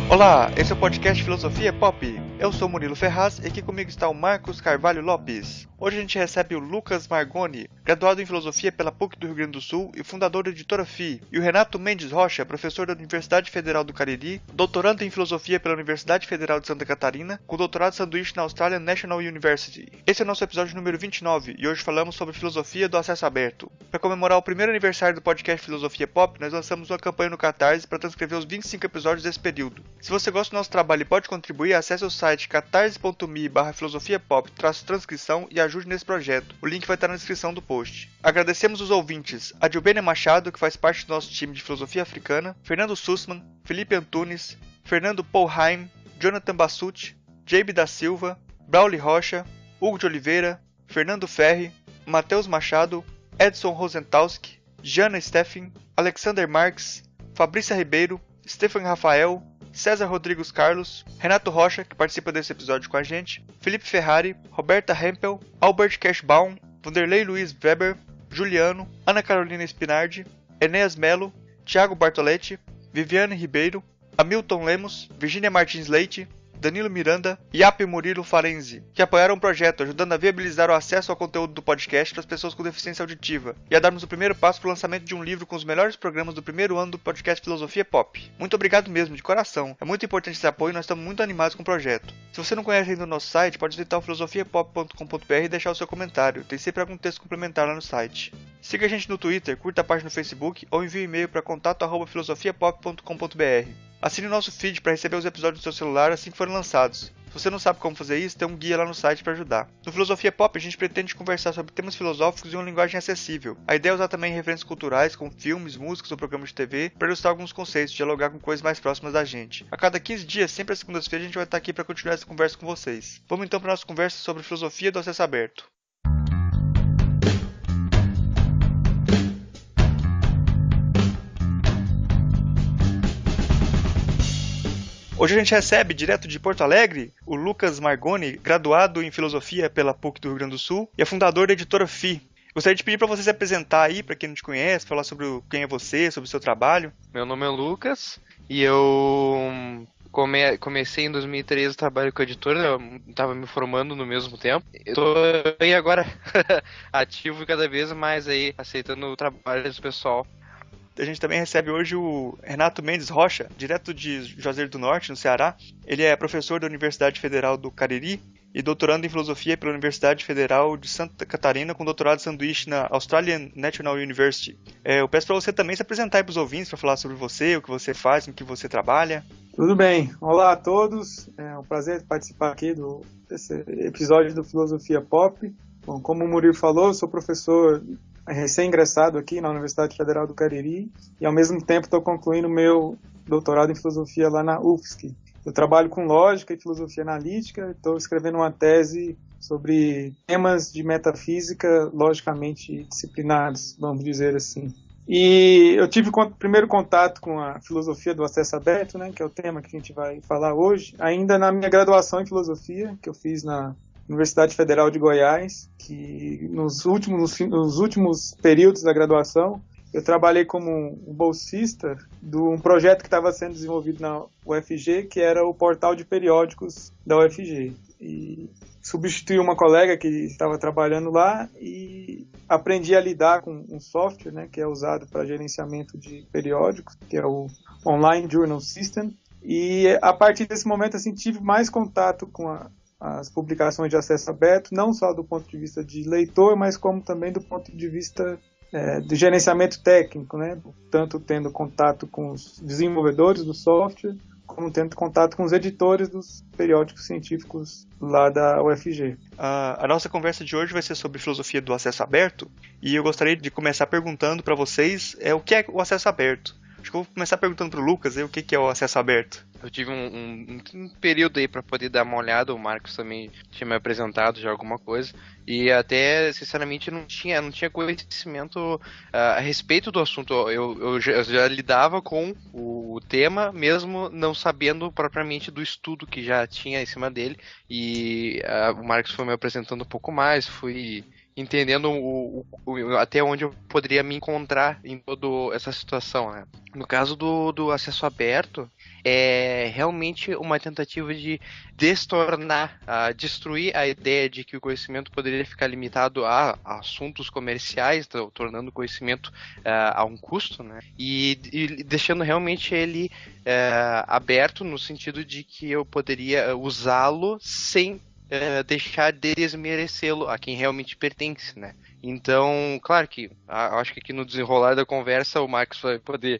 Olá, esse é o podcast Filosofia Pop. Eu sou Murilo Ferraz e aqui comigo está o Marcos Carvalho Lopes. Hoje a gente recebe o Lucas Margoni, graduado em Filosofia pela PUC do Rio Grande do Sul e fundador da Editora FI, e o Renato Mendes Rocha, professor da Universidade Federal do Cariri, doutorando em Filosofia pela Universidade Federal de Santa Catarina, com doutorado sanduíche na Australian National University. Esse é o nosso episódio número 29 e hoje falamos sobre filosofia do acesso aberto. Para comemorar o primeiro aniversário do podcast Filosofia Pop, nós lançamos uma campanha no Catarse para transcrever os 25 episódios desse período. Se você gosta do nosso trabalho e pode contribuir, acesse o site catarse.me/filosofiapop-transcrição e ajude nesse projeto. O link vai estar na descrição do post. Agradecemos os ouvintes: Adilbene Machado, que faz parte do nosso time de filosofia africana, Fernando Sussman, Felipe Antunes, Fernando Polheim, Jonathan Bassucci, Jabe da Silva, Brauli Rocha, Hugo de Oliveira, Fernando Ferri, Matheus Machado, Edson Rosentalski, Jana Steffen, Alexander Marques, Fabrícia Ribeiro, Stefan Rafael, César Rodrigues Carlos, Renato Rocha, que participa desse episódio com a gente, Felipe Ferrari, Roberta Hempel, Albert Cashbaum, Vanderlei Luiz Weber, Juliano, Ana Carolina Spinardi, Enéas Melo, Thiago Bartoletti, Viviane Ribeiro, Hamilton Lemos, Virginia Martins Leite, Danilo Miranda e Ape Murilo Farenzi, que apoiaram o projeto, ajudando a viabilizar o acesso ao conteúdo do podcast para as pessoas com deficiência auditiva, e a darmos o primeiro passo para o lançamento de um livro com os melhores programas do primeiro ano do podcast Filosofia Pop. Muito obrigado mesmo, de coração. É muito importante esse apoio e nós estamos muito animados com o projeto. Se você não conhece ainda o nosso site, pode visitar o filosofiapop.com.br e deixar o seu comentário. Tem sempre algum texto complementar lá no site. Siga a gente no Twitter, curta a página no Facebook ou envie um e-mail para contato@filosofiapop.com.br. Assine o nosso feed para receber os episódios do seu celular assim que forem lançados. Se você não sabe como fazer isso, tem um guia lá no site para ajudar. No Filosofia Pop, a gente pretende conversar sobre temas filosóficos em uma linguagem acessível. A ideia é usar também referências culturais, como filmes, músicas ou programas de TV, para ilustrar alguns conceitos e dialogar com coisas mais próximas da gente. A cada 15 dias, sempre às segundas-feiras, a gente vai estar aqui para continuar essa conversa com vocês. Vamos então para a nossa conversa sobre filosofia do acesso aberto. Hoje a gente recebe, direto de Porto Alegre, o Lucas Margoni, graduado em Filosofia pela PUC do Rio Grande do Sul e é fundador da Editora FI. Gostaria de pedir para você se apresentar aí, para quem não te conhece, falar sobre quem é você, sobre o seu trabalho. Meu nome é Lucas e eu comecei em 2013 o trabalho com a editora, eu estava me formando no mesmo tempo. Eu tô aí agora ativo cada vez mais aí, aceitando o trabalho do pessoal. A gente também recebe hoje o Renato Mendes Rocha, direto de Juazeiro do Norte, no Ceará. Ele é professor da Universidade Federal do Cariri e doutorando em Filosofia pela Universidade Federal de Santa Catarina, com doutorado sanduíche na Australian National University. Eu peço para você também se apresentar aí para os ouvintes, para falar sobre você, o que você faz, com que você trabalha. Tudo bem. Olá a todos. É um prazer participar aqui desse episódio do Filosofia Pop. Bom, como o Murilo falou, eu sou professor recém-ingressado aqui na Universidade Federal do Cariri e ao mesmo tempo estou concluindo meu doutorado em filosofia lá na UFSC. Eu trabalho com lógica e filosofia analítica, estou escrevendo uma tese sobre temas de metafísica logicamente disciplinados, vamos dizer assim. E eu tive primeiro contato com a filosofia do acesso aberto, né, que é o tema que a gente vai falar hoje, ainda na minha graduação em filosofia, que eu fiz na Universidade Federal de Goiás, que nos últimos períodos da graduação eu trabalhei como um bolsista de um projeto que estava sendo desenvolvido na UFG, que era o portal de periódicos da UFG. E substituí uma colega que estava trabalhando lá e aprendi a lidar com um software, né, que é usado para gerenciamento de periódicos, que é o Online Journal System. E a partir desse momento assim, tive mais contato com as publicações de acesso aberto, não só do ponto de vista de leitor, mas como também do ponto de vista de gerenciamento técnico, né? Tanto tendo contato com os desenvolvedores do software, como tendo contato com os editores dos periódicos científicos lá da UFG. A nossa conversa de hoje vai ser sobre filosofia do acesso aberto, e eu gostaria de começar perguntando para vocês o que é o acesso aberto. Acho que eu vou começar perguntando pro Lucas o que é o acesso aberto. Eu tive um período aí para poder dar uma olhada, o Marcos também tinha me apresentado já alguma coisa, e até, sinceramente, não tinha conhecimento a respeito do assunto. Eu já lidava com o tema, mesmo não sabendo propriamente do estudo que já tinha em cima dele, e o Marcos foi me apresentando um pouco mais, fui entendendo até onde eu poderia me encontrar em toda essa situação, né? No caso do acesso aberto, é realmente uma tentativa de destornar, destruir a ideia de que o conhecimento poderia ficar limitado a assuntos comerciais, tornando o conhecimento a um custo, né? E deixando realmente ele aberto no sentido de que eu poderia usá-lo sem deixar de desmerecê-lo a quem realmente pertence, né? Então, claro que acho que aqui no desenrolar da conversa o Marcos vai poder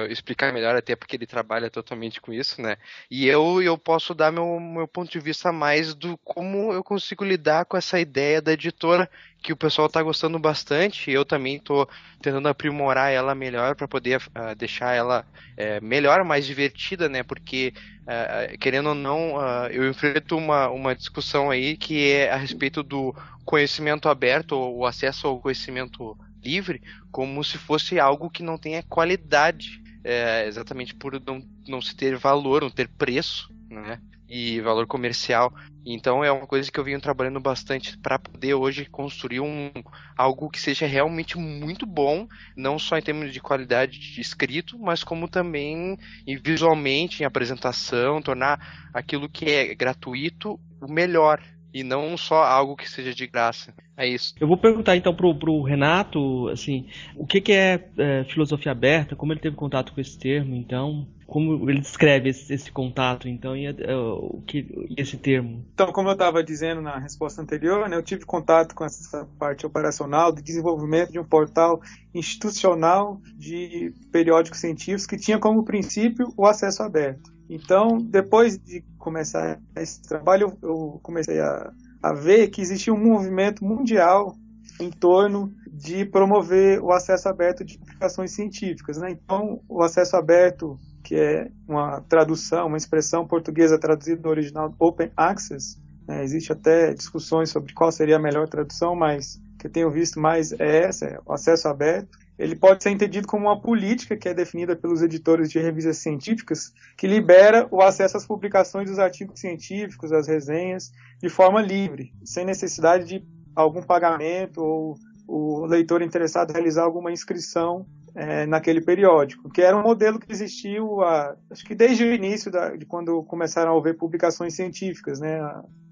explicar melhor, até porque ele trabalha totalmente com isso, né? E eu posso dar meu ponto de vista mais do como eu consigo lidar com essa ideia da editora, que o pessoal tá gostando bastante, e eu também tô tentando aprimorar ela melhor para poder deixar ela melhor, mais divertida, né? Porque querendo ou não, eu enfrento uma discussão aí que é a respeito do conhecimento aberto, ou o acesso ao conhecimento livre, como se fosse algo que não tenha qualidade, exatamente por não se ter valor, não ter preço, né? E valor comercial. Então é uma coisa que eu venho trabalhando bastante para poder hoje construir algo que seja realmente muito bom, não só em termos de qualidade de escrito, mas como também visualmente, em apresentação, tornar aquilo que é gratuito o melhor, e não só algo que seja de graça. É isso. Eu vou perguntar então pro Renato, assim, o que é filosofia aberta, como ele teve contato com esse termo, então, como ele descreve esse contato, então, e o que esse termo? Então, como eu estava dizendo na resposta anterior, né, eu tive contato com essa parte operacional de desenvolvimento de um portal institucional de periódicos científicos que tinha como princípio o acesso aberto. Então, depois de começar esse trabalho, eu comecei a ver que existia um movimento mundial em torno de promover o acesso aberto de publicações científicas, né? Então, o acesso aberto, que é uma tradução, uma expressão portuguesa traduzida no original Open Access, né? Existe até discussões sobre qual seria a melhor tradução, mas o que eu tenho visto mais é o acesso aberto. Ele pode ser entendido como uma política que é definida pelos editores de revistas científicas, que libera o acesso às publicações dos artigos científicos, às resenhas, de forma livre, sem necessidade de algum pagamento ou o leitor interessado realizar alguma inscrição naquele periódico, que era um modelo que existiu, acho que desde o início de quando começaram a haver publicações científicas, né?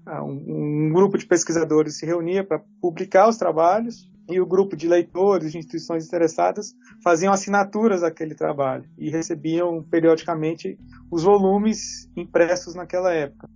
Um grupo de pesquisadores se reunia para publicar os trabalhos, e o grupo de leitores, de instituições interessadas, faziam assinaturas àquele trabalho e recebiam periodicamente os volumes impressos naquela época.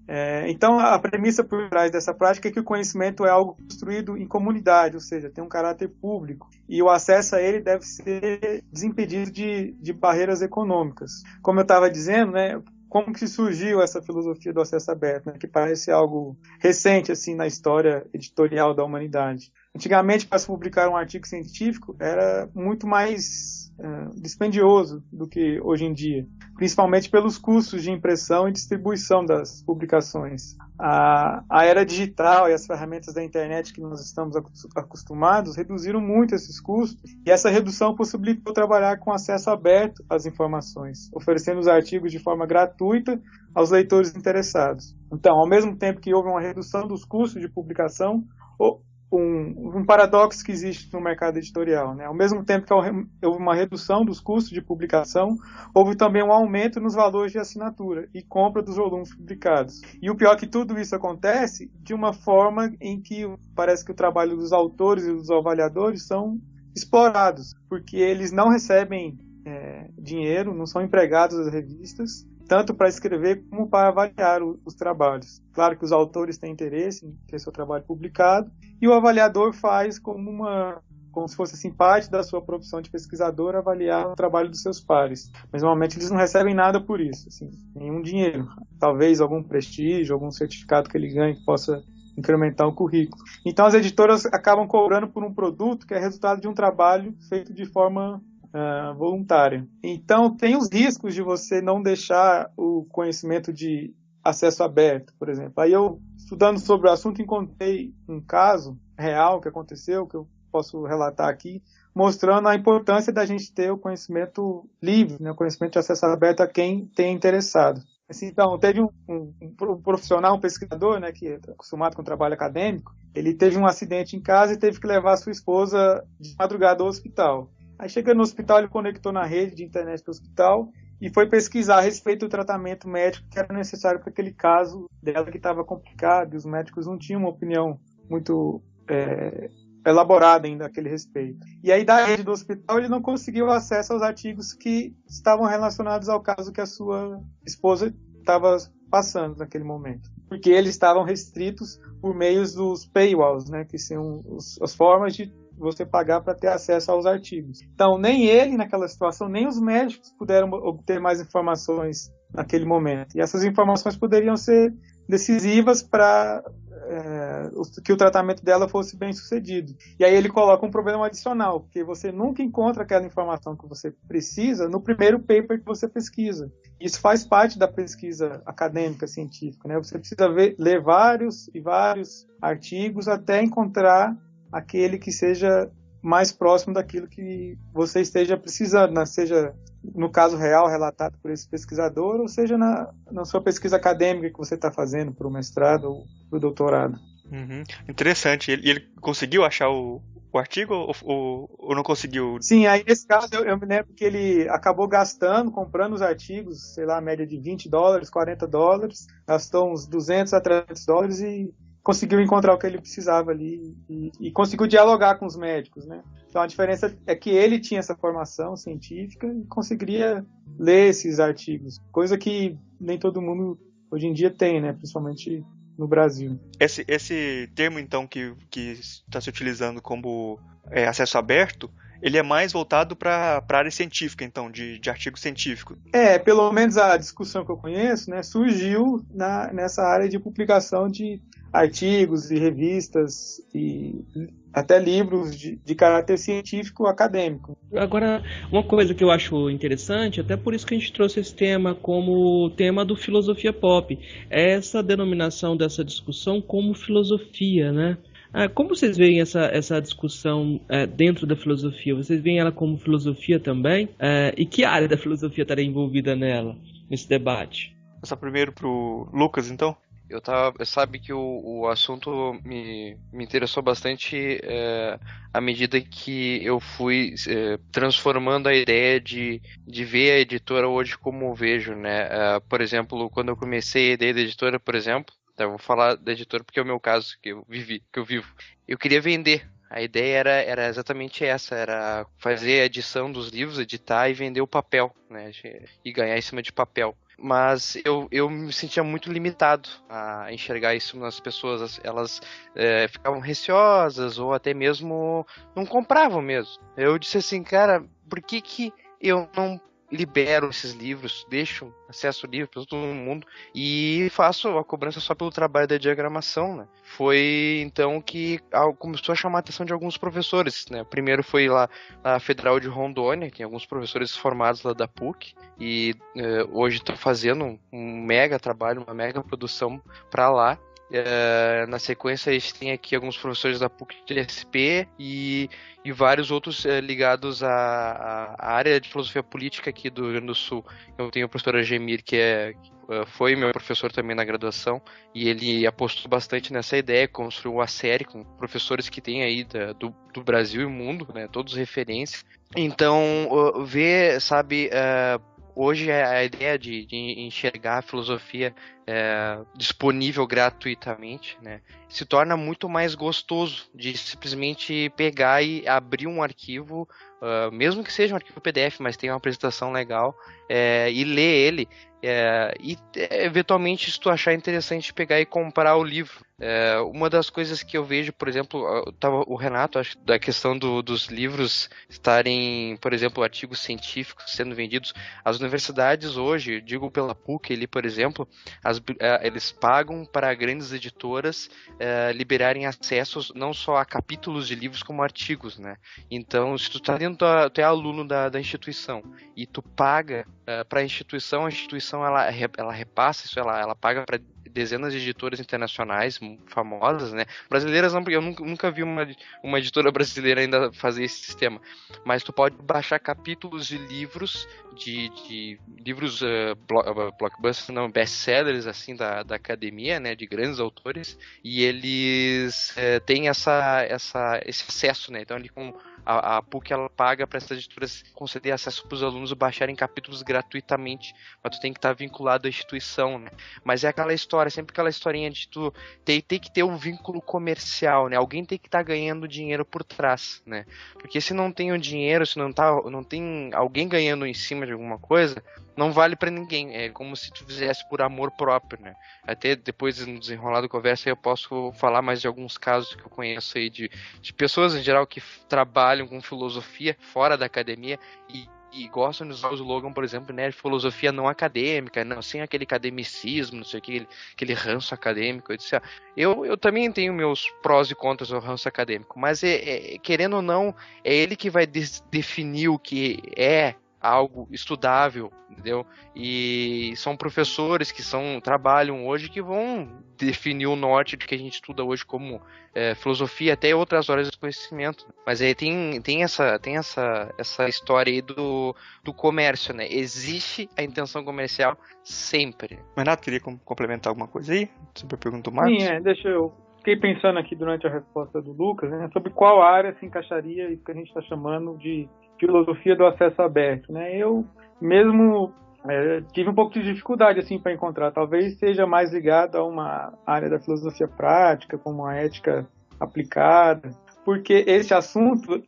Então, a premissa por trás dessa prática é que o conhecimento é algo construído em comunidade, ou seja, tem um caráter público, e o acesso a ele deve ser desimpedido de barreiras econômicas. Como eu estava dizendo, né, como que surgiu essa filosofia do acesso aberto, né, que parece algo recente assim na história editorial da humanidade. Antigamente, para se publicar um artigo científico, era muito mais dispendioso do que hoje em dia, principalmente pelos custos de impressão e distribuição das publicações. A era digital e as ferramentas da internet que nós estamos acostumados reduziram muito esses custos, e essa redução possibilitou trabalhar com acesso aberto às informações, oferecendo os artigos de forma gratuita aos leitores interessados. Então, ao mesmo tempo que houve uma redução dos custos de publicação, um paradoxo que existe no mercado editorial, né? Ao mesmo tempo que houve uma redução dos custos de publicação, houve também um aumento nos valores de assinatura e compra dos volumes publicados. E o pior é que tudo isso acontece de uma forma em que parece que o trabalho dos autores e dos avaliadores são explorados, porque eles não recebem dinheiro, não são empregados das revistas, tanto para escrever como para avaliar os trabalhos. Claro que os autores têm interesse em ter seu trabalho publicado, e o avaliador faz como se fosse assim, parte da sua profissão de pesquisador, avaliar o trabalho dos seus pares. Mas normalmente eles não recebem nada por isso, assim, nenhum dinheiro. Talvez algum prestígio, algum certificado que ele ganhe que possa incrementar o currículo. Então as editoras acabam cobrando por um produto que é resultado de um trabalho feito de forma voluntária. Então tem os riscos de você não deixar o conhecimento de acesso aberto, por exemplo. Aí eu, estudando sobre o assunto, encontrei um caso real que aconteceu, que eu posso relatar aqui, mostrando a importância da gente ter o conhecimento livre, né, o conhecimento de acesso aberto a quem tem interessado. Assim, então, teve um profissional, um pesquisador, né, que é acostumado com o trabalho acadêmico, ele teve um acidente em casa e teve que levar a sua esposa de madrugada ao hospital. Aí, chegando no hospital, ele conectou na rede de internet do hospital e foi pesquisar a respeito do tratamento médico que era necessário para aquele caso dela que estava complicado, e os médicos não tinham uma opinião muito elaborada ainda àquele respeito. E aí, da rede do hospital, ele não conseguiu acesso aos artigos que estavam relacionados ao caso que a sua esposa estava passando naquele momento. Porque eles estavam restritos por meios dos paywalls, né, que são as formas de você pagar para ter acesso aos artigos. Então, nem ele, naquela situação, nem os médicos puderam obter mais informações naquele momento. E essas informações poderiam ser decisivas para que o tratamento dela fosse bem sucedido. E aí ele coloca um problema adicional, porque você nunca encontra aquela informação que você precisa no primeiro paper que você pesquisa. Isso faz parte da pesquisa acadêmica, científica, né? Você precisa ler vários e vários artigos até encontrar aquele que seja mais próximo daquilo que você esteja precisando, né? Seja no caso real relatado por esse pesquisador, ou seja na sua pesquisa acadêmica que você está fazendo para o mestrado ou para o doutorado. Uhum. Interessante. E ele conseguiu achar o artigo ou não conseguiu? Sim, aí nesse caso eu me lembro que ele acabou comprando os artigos, sei lá, a média de $20, $40, gastou uns $200 a $300 e conseguiu encontrar o que ele precisava ali e conseguiu dialogar com os médicos, né? Então a diferença é que ele tinha essa formação científica e conseguiria ler esses artigos, coisa que nem todo mundo hoje em dia tem, né? Principalmente no Brasil. Esse termo, então, que está se utilizando como acesso aberto, ele é mais voltado para a área científica, então, de artigo científico. Pelo menos a discussão que eu conheço, né, surgiu nessa área de publicação de artigos e revistas e até livros de caráter científico acadêmico. Agora, uma coisa que eu acho interessante, até por isso que a gente trouxe esse tema como tema do Filosofia Pop, é essa denominação dessa discussão como filosofia, né? Como vocês veem essa discussão dentro da filosofia? Vocês veem ela como filosofia também? E que área da filosofia estaria envolvida nesse debate? Passar primeiro pro Lucas, então? Sabe que o assunto me interessou bastante à medida que eu fui transformando a ideia de ver a editora hoje como eu vejo, né? Por exemplo, quando eu comecei a ideia da editora, por exemplo, eu vou falar da editora porque é o meu caso que eu vivo. Eu queria vender. A ideia era exatamente essa, era fazer a edição dos livros, editar e vender o papel, né? E ganhar em cima de papel. Mas eu me sentia muito limitado a enxergar isso nas pessoas. Elas ficavam receosas ou até mesmo não compravam mesmo. Eu disse assim, cara, por que eu não libero esses livros, deixo acesso ao livro para todo mundo e faço a cobrança só pelo trabalho da diagramação, né? Foi então que começou a chamar a atenção de alguns professores, né? Primeiro foi lá na Federal de Rondônia, tem alguns professores formados lá da PUC e hoje estão fazendo um mega trabalho, uma mega produção para lá. Na sequência a gente tem aqui alguns professores da PUC de SP e vários outros ligados à área de filosofia política aqui do Rio Grande do Sul. Eu tenho o professor Agemir, que foi meu professor também na graduação, e ele apostou bastante nessa ideia, construiu uma série com professores que tem aí do Brasil e mundo, né, todos referências. Então, hoje a ideia de enxergar a filosofia disponível gratuitamente, né, se torna muito mais gostoso de simplesmente pegar e abrir um arquivo, mesmo que seja um arquivo PDF, mas tenha uma apresentação legal, e ler ele, e eventualmente, se tu achar interessante, pegar e comprar o livro. Uma das coisas que eu vejo, por exemplo, o Renato, acho, da questão dos livros estarem, por exemplo, artigos científicos sendo vendidos. As universidades hoje, digo pela PUC ali, por exemplo, eles pagam para grandes editoras liberarem acessos não só a capítulos de livros como artigos, né? Então, se tu tu é aluno da instituição e tu paga para a instituição ela repassa isso, ela paga para dezenas de editoras internacionais famosas, né? Brasileiras não, porque eu nunca vi uma editora brasileira ainda fazer esse sistema. Mas tu pode baixar capítulos de livros, de livros blockbusters, não, best-sellers, assim, da academia, né? De grandes autores. E eles têm esse acesso, né? Então, ali com a PUC, ela paga para essas editoras conceder acesso para os alunos baixarem capítulos gratuitamente, mas tu tem que estar vinculado à instituição, né? Mas é aquela história, sempre aquela historinha de tu tem que ter um vínculo comercial, né? Alguém tem que estar ganhando dinheiro por trás, né? Porque se não tem o dinheiro, se não tem alguém ganhando em cima de alguma coisa, não vale para ninguém. É como se tu fizesse por amor próprio, né? Até depois, no desenrolar da conversa, eu posso falar mais de alguns casos que eu conheço aí de pessoas em geral que trabalham com filosofia fora da academia e gostam de usar o slogan, por exemplo, né, de filosofia não acadêmica, não, sem aquele academicismo, não sei o que, aquele ranço acadêmico. Eu também tenho meus prós e contras ao ranço acadêmico, mas querendo ou não, é ele que vai definir o que é algo estudável, entendeu? E são professores que trabalham hoje que vão definir o norte do que a gente estuda hoje como filosofia, até outras áreas do conhecimento. Mas aí tem essa história aí do comércio, né? Existe a intenção comercial sempre. Renato, queria complementar alguma coisa aí sobre a pergunta do Marcos? Sim, fiquei pensando aqui durante a resposta do Lucas, né, sobre qual área se encaixaria isso que a gente está chamando de filosofia do acesso aberto, né? Eu mesmo tive um pouco de dificuldade assim para encontrar. Talvez seja mais ligado a uma área da filosofia prática, como a ética aplicada, porque esse assunto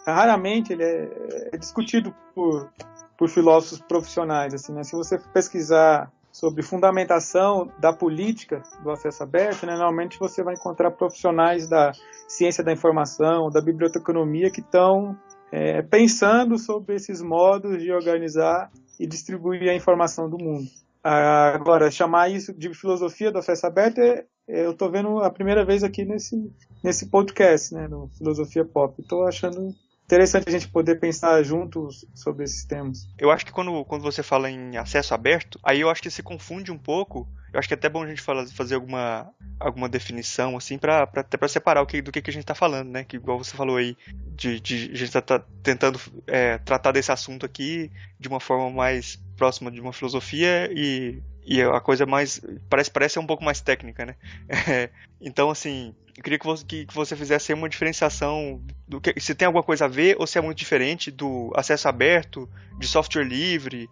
raramente ele é discutido por filósofos profissionais, assim, né? Se você pesquisar sobre fundamentação da política do acesso aberto, né, normalmente você vai encontrar profissionais da ciência da informação, da biblioteconomia, que estão pensando sobre esses modos de organizar e distribuir a informação do mundo. Agora, chamar isso de filosofia do acesso aberto, eu estou vendo a primeira vez aqui nesse podcast, né, no Filosofia Pop. Estou achando interessante a gente poder pensar juntos sobre esses temas. Eu acho que quando você fala em acesso aberto, aí eu acho que se confunde um pouco. Eu acho que é até bom a gente fazer alguma definição, assim, até para separar do que a gente está falando, né? Que igual você falou aí, a gente tá tentando tratar desse assunto aqui de uma forma mais próxima de uma filosofia e a coisa mais parece ser um pouco mais técnica, né? Então, assim, eu queria que você fizesse uma diferenciação se tem alguma coisa a ver ou se é muito diferente do acesso aberto, de software livre,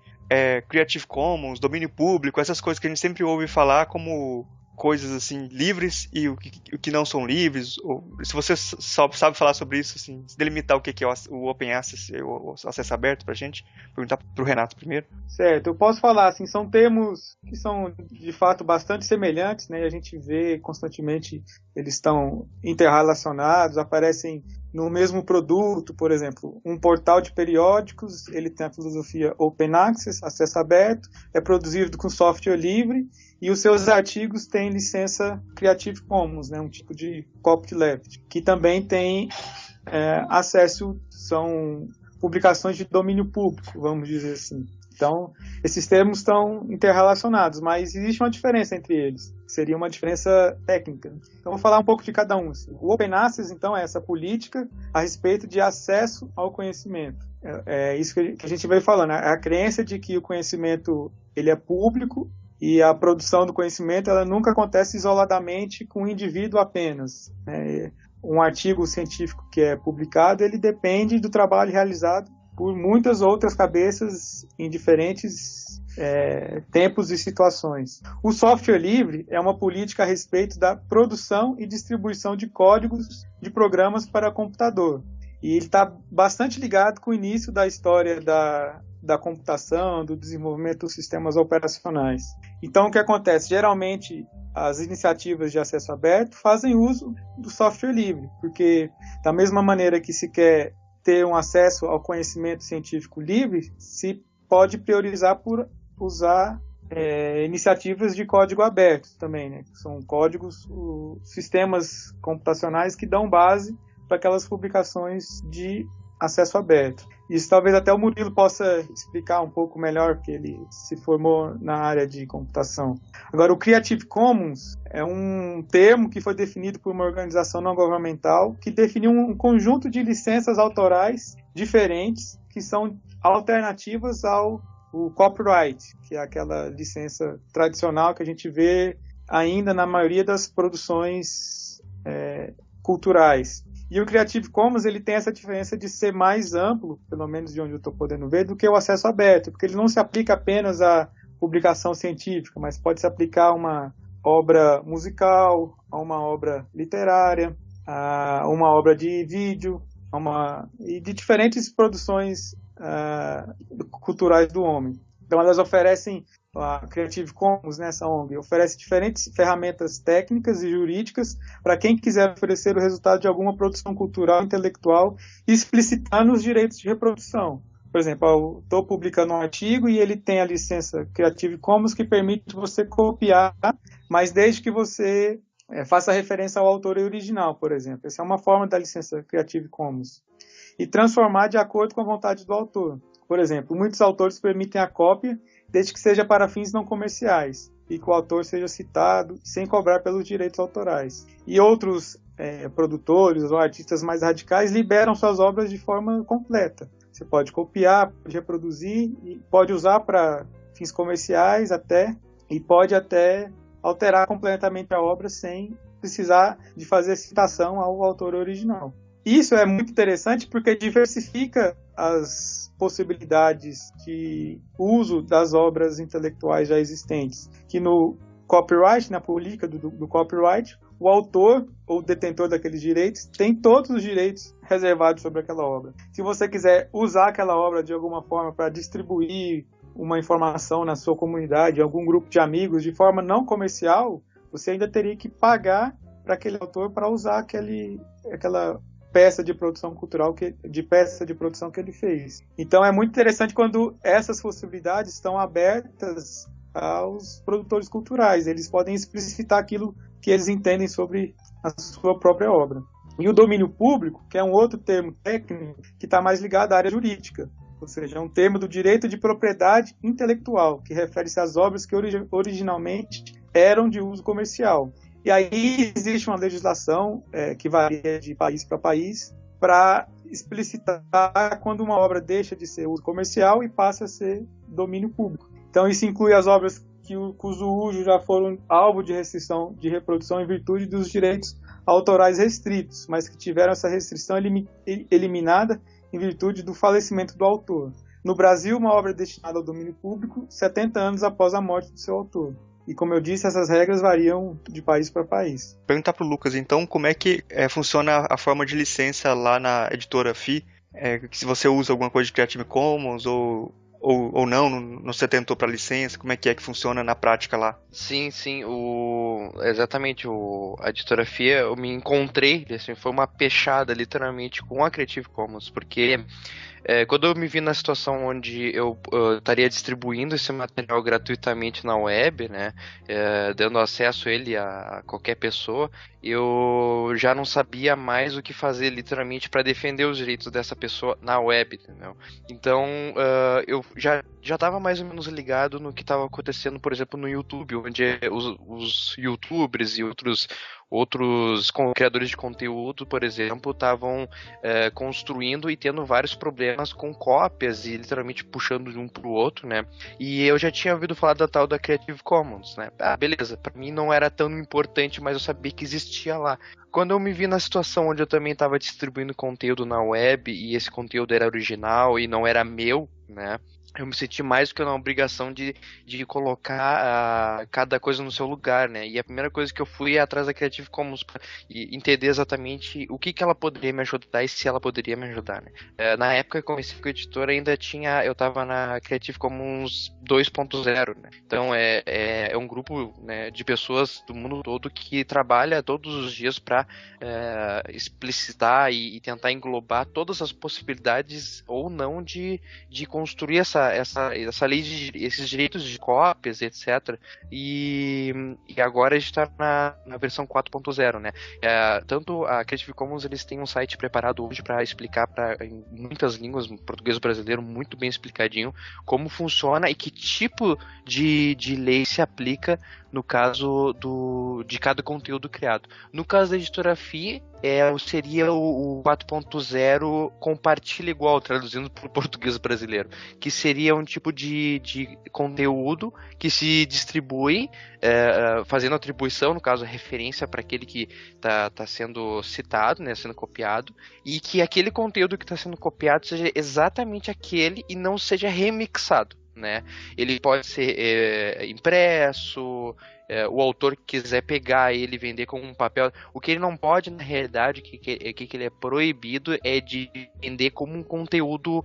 Creative Commons, domínio público, essas coisas que a gente sempre ouve falar como coisas assim livres e o que não são livres. Ou, se você sabe falar sobre isso, assim, delimitar o que é o Open Access, o acesso aberto pra gente, perguntar pro Renato primeiro. Certo, eu posso falar assim, são termos que são de fato bastante semelhantes, né? A gente vê constantemente, eles estão interrelacionados, aparecem no mesmo produto. Por exemplo, um portal de periódicos, ele tem a filosofia Open Access, acesso aberto, é produzido com software livre e os seus artigos têm licença Creative Commons, né, um tipo de copyleft, que também tem acesso, são publicações de domínio público, vamos dizer assim. Então, esses termos estão interrelacionados, mas existe uma diferença entre eles. Seria uma diferença técnica. Então, vou falar um pouco de cada um. O Open Access, então, é essa política a respeito de acesso ao conhecimento. É isso que a gente veio falando. A crença de que o conhecimento ele é público e a produção do conhecimento ela nunca acontece isoladamente com um indivíduo apenas. Um artigo científico que é publicado, ele depende do trabalho realizado por muitas outras cabeças em diferentes tempos e situações. O software livre é uma política a respeito da produção e distribuição de códigos de programas para computador. E ele está bastante ligado com o início da história da computação, do desenvolvimento dos sistemas operacionais. Então, o que acontece? Geralmente, as iniciativas de acesso aberto fazem uso do software livre, porque da mesma maneira que se quer ter um acesso ao conhecimento científico livre, se pode priorizar por usar iniciativas de código aberto também, né? São códigos, sistemas computacionais que dão base para aquelas publicações de acesso aberto. Isso talvez até o Murilo possa explicar um pouco melhor, porque ele se formou na área de computação. Agora, o Creative Commons é um termo que foi definido por uma organização não governamental que definiu um conjunto de licenças autorais diferentes que são alternativas ao copyright, que é aquela licença tradicional que a gente vê ainda na maioria das produções culturais. E o Creative Commons ele tem essa diferença de ser mais amplo, pelo menos de onde eu estou podendo ver, do que o acesso aberto, porque ele não se aplica apenas à publicação científica, mas pode se aplicar a uma obra musical, a uma obra literária, a uma obra de vídeo, e de diferentes produções culturais do homem. Então elas oferecem, a Creative Commons, né, essa ONG, oferece diferentes ferramentas técnicas e jurídicas para quem quiser oferecer o resultado de alguma produção cultural, intelectual, explicitando os direitos de reprodução. Por exemplo, eu estou publicando um artigo e ele tem a licença Creative Commons que permite você copiar, mas desde que você faça referência ao autor original, por exemplo. Essa é uma forma da licença Creative Commons. E transformar de acordo com a vontade do autor. Por exemplo, muitos autores permitem a cópia desde que seja para fins não comerciais e que o autor seja citado sem cobrar pelos direitos autorais. E outros produtores ou artistas mais radicais liberam suas obras de forma completa. Você pode copiar, pode reproduzir, e pode usar para fins comerciais e pode até alterar completamente a obra sem precisar de fazer citação ao autor original. Isso é muito interessante porque diversifica as possibilidades de uso das obras intelectuais já existentes. Que no copyright, na política do copyright, o autor ou detentor daqueles direitos tem todos os direitos reservados sobre aquela obra. Se você quiser usar aquela obra de alguma forma para distribuir uma informação na sua comunidade, em algum grupo de amigos, de forma não comercial, você ainda teria que pagar para aquele autor para usar aquela peça de produção cultural, peça de produção que ele fez. Então é muito interessante quando essas possibilidades estão abertas aos produtores culturais. Eles podem explicitar aquilo que eles entendem sobre a sua própria obra. E o domínio público, que é um outro termo técnico que está mais ligado à área jurídica, ou seja, é um termo do direito de propriedade intelectual, que refere-se às obras que originalmente eram de uso comercial. E aí existe uma legislação que varia de país para país para explicitar quando uma obra deixa de ser uso comercial e passa a ser domínio público. Então isso inclui as obras cujo uso já foram alvo de restrição de reprodução em virtude dos direitos autorais restritos, mas que tiveram essa restrição eliminada em virtude do falecimento do autor. No Brasil, uma obra destinada ao domínio público 70 anos após a morte do seu autor. E como eu disse, essas regras variam de país para país. Perguntar para o Lucas, então, como é que funciona a forma de licença lá na editora FI? Se você usa alguma coisa de Creative Commons ou não se atentou para a licença, como é que funciona na prática lá? Sim, exatamente, a editora FI, eu me encontrei, assim, foi uma pechada literalmente com a Creative Commons, porque quando eu me vi na situação onde eu estaria distribuindo esse material gratuitamente na web, né, dando acesso ele a qualquer pessoa, eu já não sabia mais o que fazer literalmente para defender os direitos dessa pessoa na web, entendeu? Então eu já estava mais ou menos ligado no que estava acontecendo, por exemplo, no YouTube, onde os YouTubers e outros criadores de conteúdo, por exemplo, estavam construindo e tendo vários problemas com cópias e literalmente puxando de um pro outro, né? E eu já tinha ouvido falar da tal da Creative Commons, né? Beleza, para mim não era tão importante, mas eu sabia que existia lá. Quando eu me vi na situação onde eu também estava distribuindo conteúdo na web e esse conteúdo era original e não era meu, né? Eu me senti mais do que na obrigação de colocar cada coisa no seu lugar, né? E a primeira coisa que eu fui é atrás da Creative Commons para entender exatamente o que ela poderia me ajudar e se ela poderia me ajudar, né? Na época que eu comecei com a editora, eu estava na Creative Commons 2.0, né? Então é um grupo, né, de pessoas do mundo todo que trabalha todos os dias para explicitar e tentar englobar todas as possibilidades ou não de construir essa essa lei esses direitos de cópias, etc. E agora a gente está na versão 4.0, né? Tanto a Creative Commons, eles têm um site preparado hoje para explicar em muitas línguas, português brasileiro, muito bem explicadinho, como funciona e que tipo de lei se aplica no caso de cada conteúdo criado. No caso da editora FI, seria o 4.0 compartilha igual, traduzindo para o português brasileiro, que seria um tipo de conteúdo que se distribui, fazendo atribuição, no caso, referência para aquele que está sendo citado, né, sendo copiado, e que aquele conteúdo que está sendo copiado seja exatamente aquele e não seja remixado. Né? Ele pode ser impresso, o autor quiser pegar ele e vender como um papel. O que ele não pode, na realidade, que ele é proibido é de vender como um conteúdo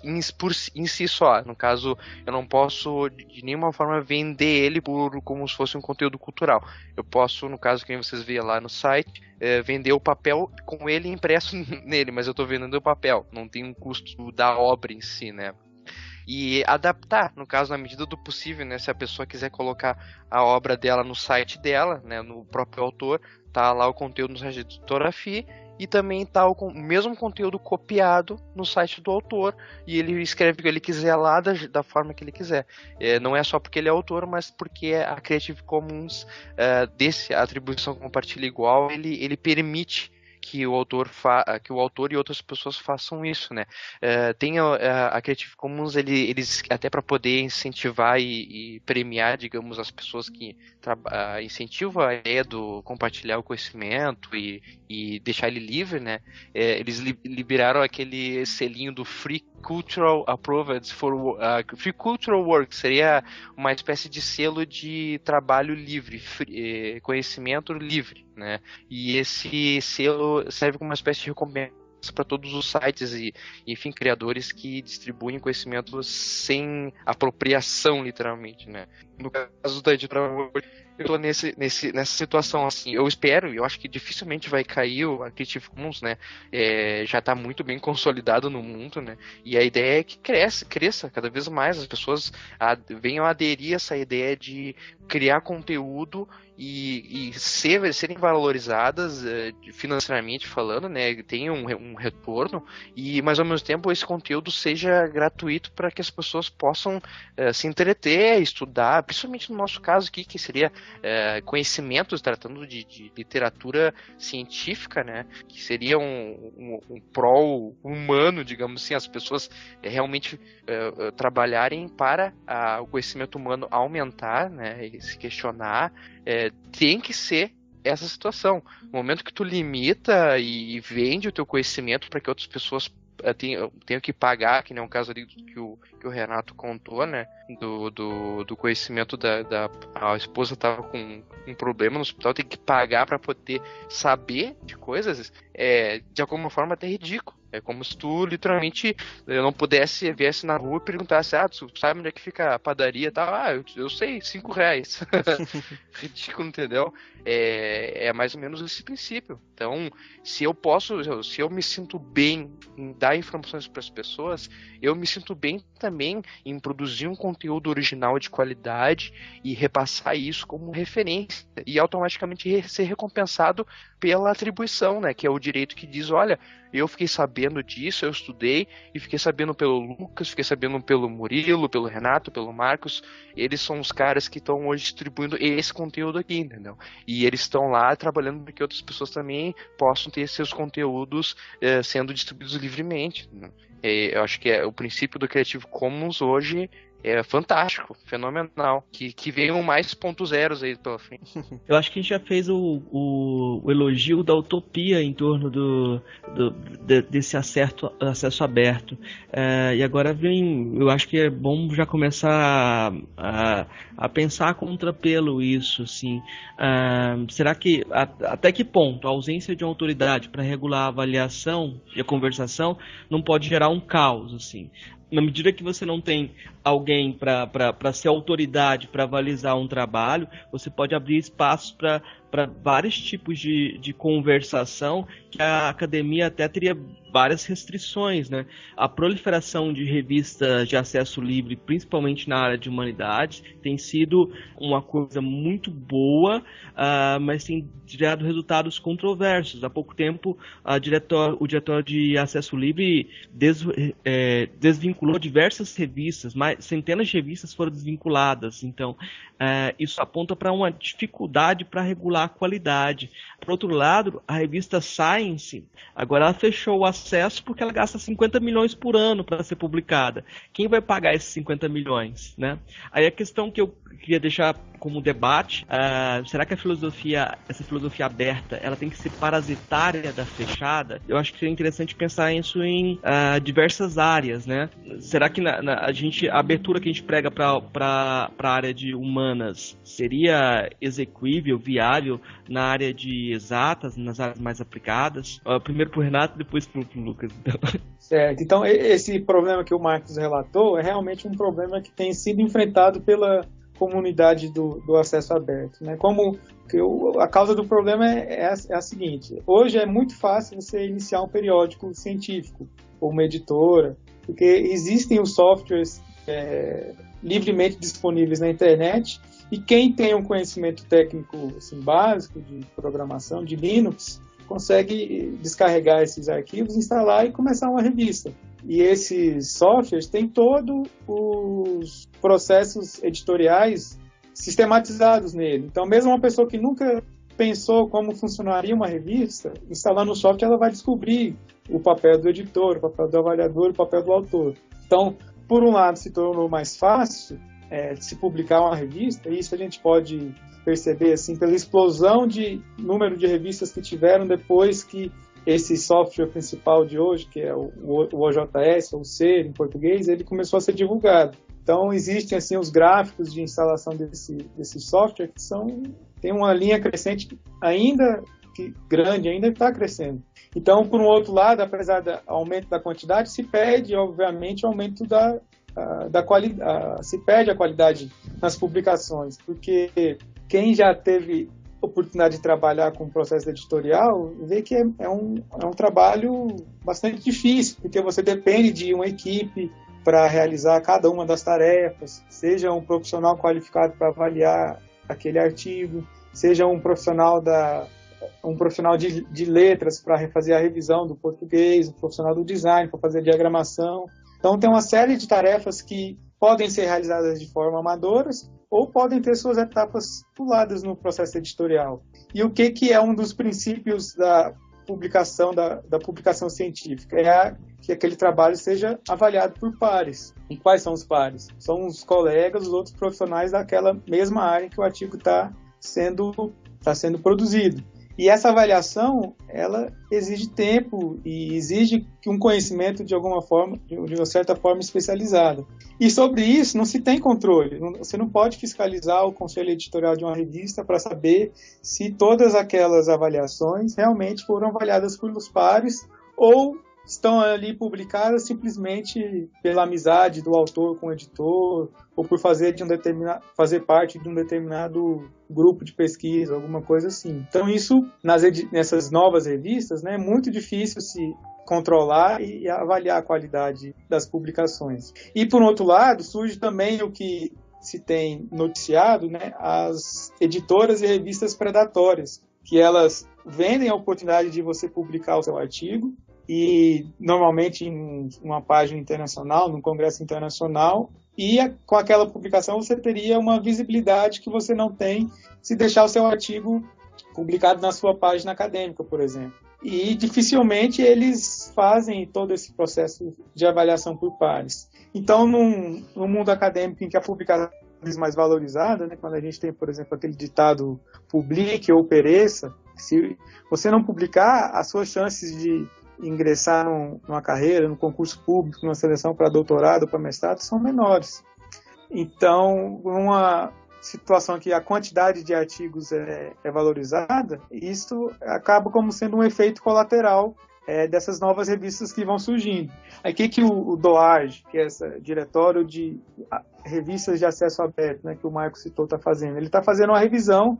em si só. No caso, eu não posso de nenhuma forma vender ele como se fosse um conteúdo cultural. Eu posso, no caso que vocês veem lá no site, vender o papel com ele impresso nele, mas eu estou vendendo o papel, não tem um custo da obra em si, né? E adaptar, no caso, na medida do possível, né? Se a pessoa quiser colocar a obra dela no site dela, né? No próprio autor, tá lá o conteúdo no site da editora FI, e também tá o mesmo conteúdo copiado no site do autor, e ele escreve o que ele quiser lá da forma que ele quiser. Não é só porque ele é autor, mas porque a Creative Commons, a atribuição compartilha igual, ele permite que o autor e outras pessoas façam isso, né? Tem a Creative Commons, eles até para poder incentivar e premiar, digamos, as pessoas que incentivam a ideia do compartilhar o conhecimento e deixar ele livre, né? Eles liberaram aquele selinho do Free Cultural Approved for Free Cultural Work, seria uma espécie de selo de trabalho livre, conhecimento livre, né? E esse selo serve como uma espécie de recompensa para todos os sites e, enfim, criadores que distribuem conhecimento sem apropriação, literalmente, né? No caso da editora, eu tô nessa situação, assim, eu acho que dificilmente vai cair a Creative Commons, né? Já está muito bem consolidado no mundo, né? E a ideia é que cresça cada vez mais, as pessoas venham a aderir a essa ideia de criar conteúdo e serem valorizadas financeiramente falando, né? Tenham um retorno, mas ao mesmo tempo esse conteúdo seja gratuito para que as pessoas possam se entreter, estudar, principalmente no nosso caso aqui, que seria conhecimentos, tratando de literatura científica, né? Que seria um prol humano, digamos assim, as pessoas realmente trabalharem para o conhecimento humano aumentar, né? E se questionar, tem que ser essa situação. No momento que tu limita e vende o teu conhecimento para que outras pessoas tenham que pagar, que nem o caso ali que o Renato contou, né? Do conhecimento a esposa estava com um problema no hospital, tem que pagar para poder saber de coisas, de alguma forma até ridículo. É como se tu, literalmente, eu não viesse na rua e perguntasse, tu sabe onde é que fica a padaria e tal? Eu sei, R$5. Ridículo, entendeu? É mais ou menos esse princípio. Então, se eu me sinto bem em dar informações para as pessoas, eu me sinto bem também em produzir um conteúdo original de qualidade e repassar isso como referência e automaticamente ser recompensado pela atribuição, né? Que é o direito que diz, olha, eu fiquei sabendo disso, eu estudei e fiquei sabendo pelo Lucas, fiquei sabendo pelo Murilo, pelo Renato, pelo Marcos. Eles são os caras que estão hoje distribuindo esse conteúdo aqui, entendeu? E eles estão lá trabalhando para que outras pessoas também possam ter seus conteúdos sendo distribuídos livremente, né? Eu acho que o princípio do Creative Commons hoje é fantástico, fenomenal. Que venham mais .0 aí pela frente. Eu acho que a gente já fez o elogio da utopia em torno desse acesso aberto. E agora eu acho que é bom já começar a pensar a contrapelo isso, assim. Será que, até que ponto a ausência de uma autoridade para regular a avaliação e a conversação não pode gerar um caos, assim? Na medida que você não tem alguém para ser autoridade para avalizar um trabalho, você pode abrir espaços para para vários tipos de conversação que a academia até teria várias restrições, né? A proliferação de revistas de acesso livre, principalmente na área de humanidades, tem sido uma coisa muito boa, mas tem gerado resultados controversos. Há pouco tempo, o diretório de acesso livre desvinculou diversas revistas, centenas de revistas foram desvinculadas. Então, isso aponta para uma dificuldade para regular a qualidade. Por outro lado, a revista Science, agora ela fechou o acesso porque ela gasta 50 milhões por ano para ser publicada. Quem vai pagar esses 50 milhões? Né? Aí a questão que eu queria deixar como debate, será que essa filosofia aberta, ela tem que ser parasitária da fechada? Eu acho que seria interessante pensar isso em diversas áreas, né? Será que a abertura que a gente prega para a área de humanas seria execuível, viável na área de exatas, nas áreas mais aplicadas? Primeiro para o Renato, depois para o Lucas. Então. Certo. Então, esse problema que o Marcos relatou é realmente um problema que tem sido enfrentado pela comunidade do acesso aberto, né? A causa do problema é a seguinte: hoje é muito fácil você iniciar um periódico científico ou uma editora, porque existem os softwares livremente disponíveis na internet, e quem tem um conhecimento técnico assim, básico de programação, de Linux, consegue descarregar esses arquivos, instalar e começar uma revista. E esses softwares têm todos os processos editoriais sistematizados nele. Então, mesmo uma pessoa que nunca pensou como funcionaria uma revista, instalando o software, ela vai descobrir o papel do editor, o papel do avaliador, o papel do autor. Então, por um lado, se tornou mais fácil se publicar uma revista, e isso a gente pode perceber assim, pela explosão de número de revistas que tiveram depois que esse software principal de hoje, que é o OJS, ou SER em português, ele começou a ser divulgado. Então, existem assim, os gráficos de instalação desse software que tem uma linha crescente ainda grande, ainda está crescendo. Então, por um outro lado, apesar do aumento da quantidade, se perde, obviamente, o aumento da qualidade, se perde a qualidade nas publicações, porque quem já teve oportunidade de trabalhar com o processo editorial vê que é um trabalho bastante difícil, porque você depende de uma equipe para realizar cada uma das tarefas, seja um profissional qualificado para avaliar aquele artigo, seja um profissional de letras para fazer a revisão do português, um profissional do design para fazer a diagramação. Então tem uma série de tarefas que podem ser realizadas de forma amadoras ou podem ter suas etapas puladas no processo editorial. E o que é um dos princípios da publicação científica? Que aquele trabalho seja avaliado por pares. E quais são os pares? São os colegas, os outros profissionais daquela mesma área em que o artigo está sendo produzido. E essa avaliação, ela exige tempo e exige um conhecimento de alguma forma, de uma certa forma especializada. E sobre isso não se tem controle. Você não pode fiscalizar o conselho editorial de uma revista para saber se todas aquelas avaliações realmente foram avaliadas pelos pares ou estão ali publicadas simplesmente pela amizade do autor com o editor ou por fazer parte de um determinado grupo de pesquisa, alguma coisa assim. Então isso, nessas novas revistas, né, é muito difícil se controlar e avaliar a qualidade das publicações. E, por outro lado, surge também o que se tem noticiado, né, as editoras e revistas predatórias, que elas vendem a oportunidade de você publicar o seu artigo, e normalmente em uma página internacional, num congresso internacional, e com aquela publicação você teria uma visibilidade que você não tem se deixar o seu artigo publicado na sua página acadêmica, por exemplo. E dificilmente eles fazem todo esse processo de avaliação por pares. Então, no mundo acadêmico em que a publicação é mais valorizada, né, quando a gente tem, por exemplo, aquele ditado publique ou pereça, se você não publicar, as suas chances de ingressar numa carreira, num concurso público, numa seleção para doutorado ou para mestrado são menores. Então, numa situação que a quantidade de artigos é valorizada, isso acaba como sendo um efeito colateral dessas novas revistas que vão surgindo. Aí o que o DOAJ, que é esse diretório de revistas de acesso aberto, né, que o Marco citou, está fazendo? Ele está fazendo uma revisão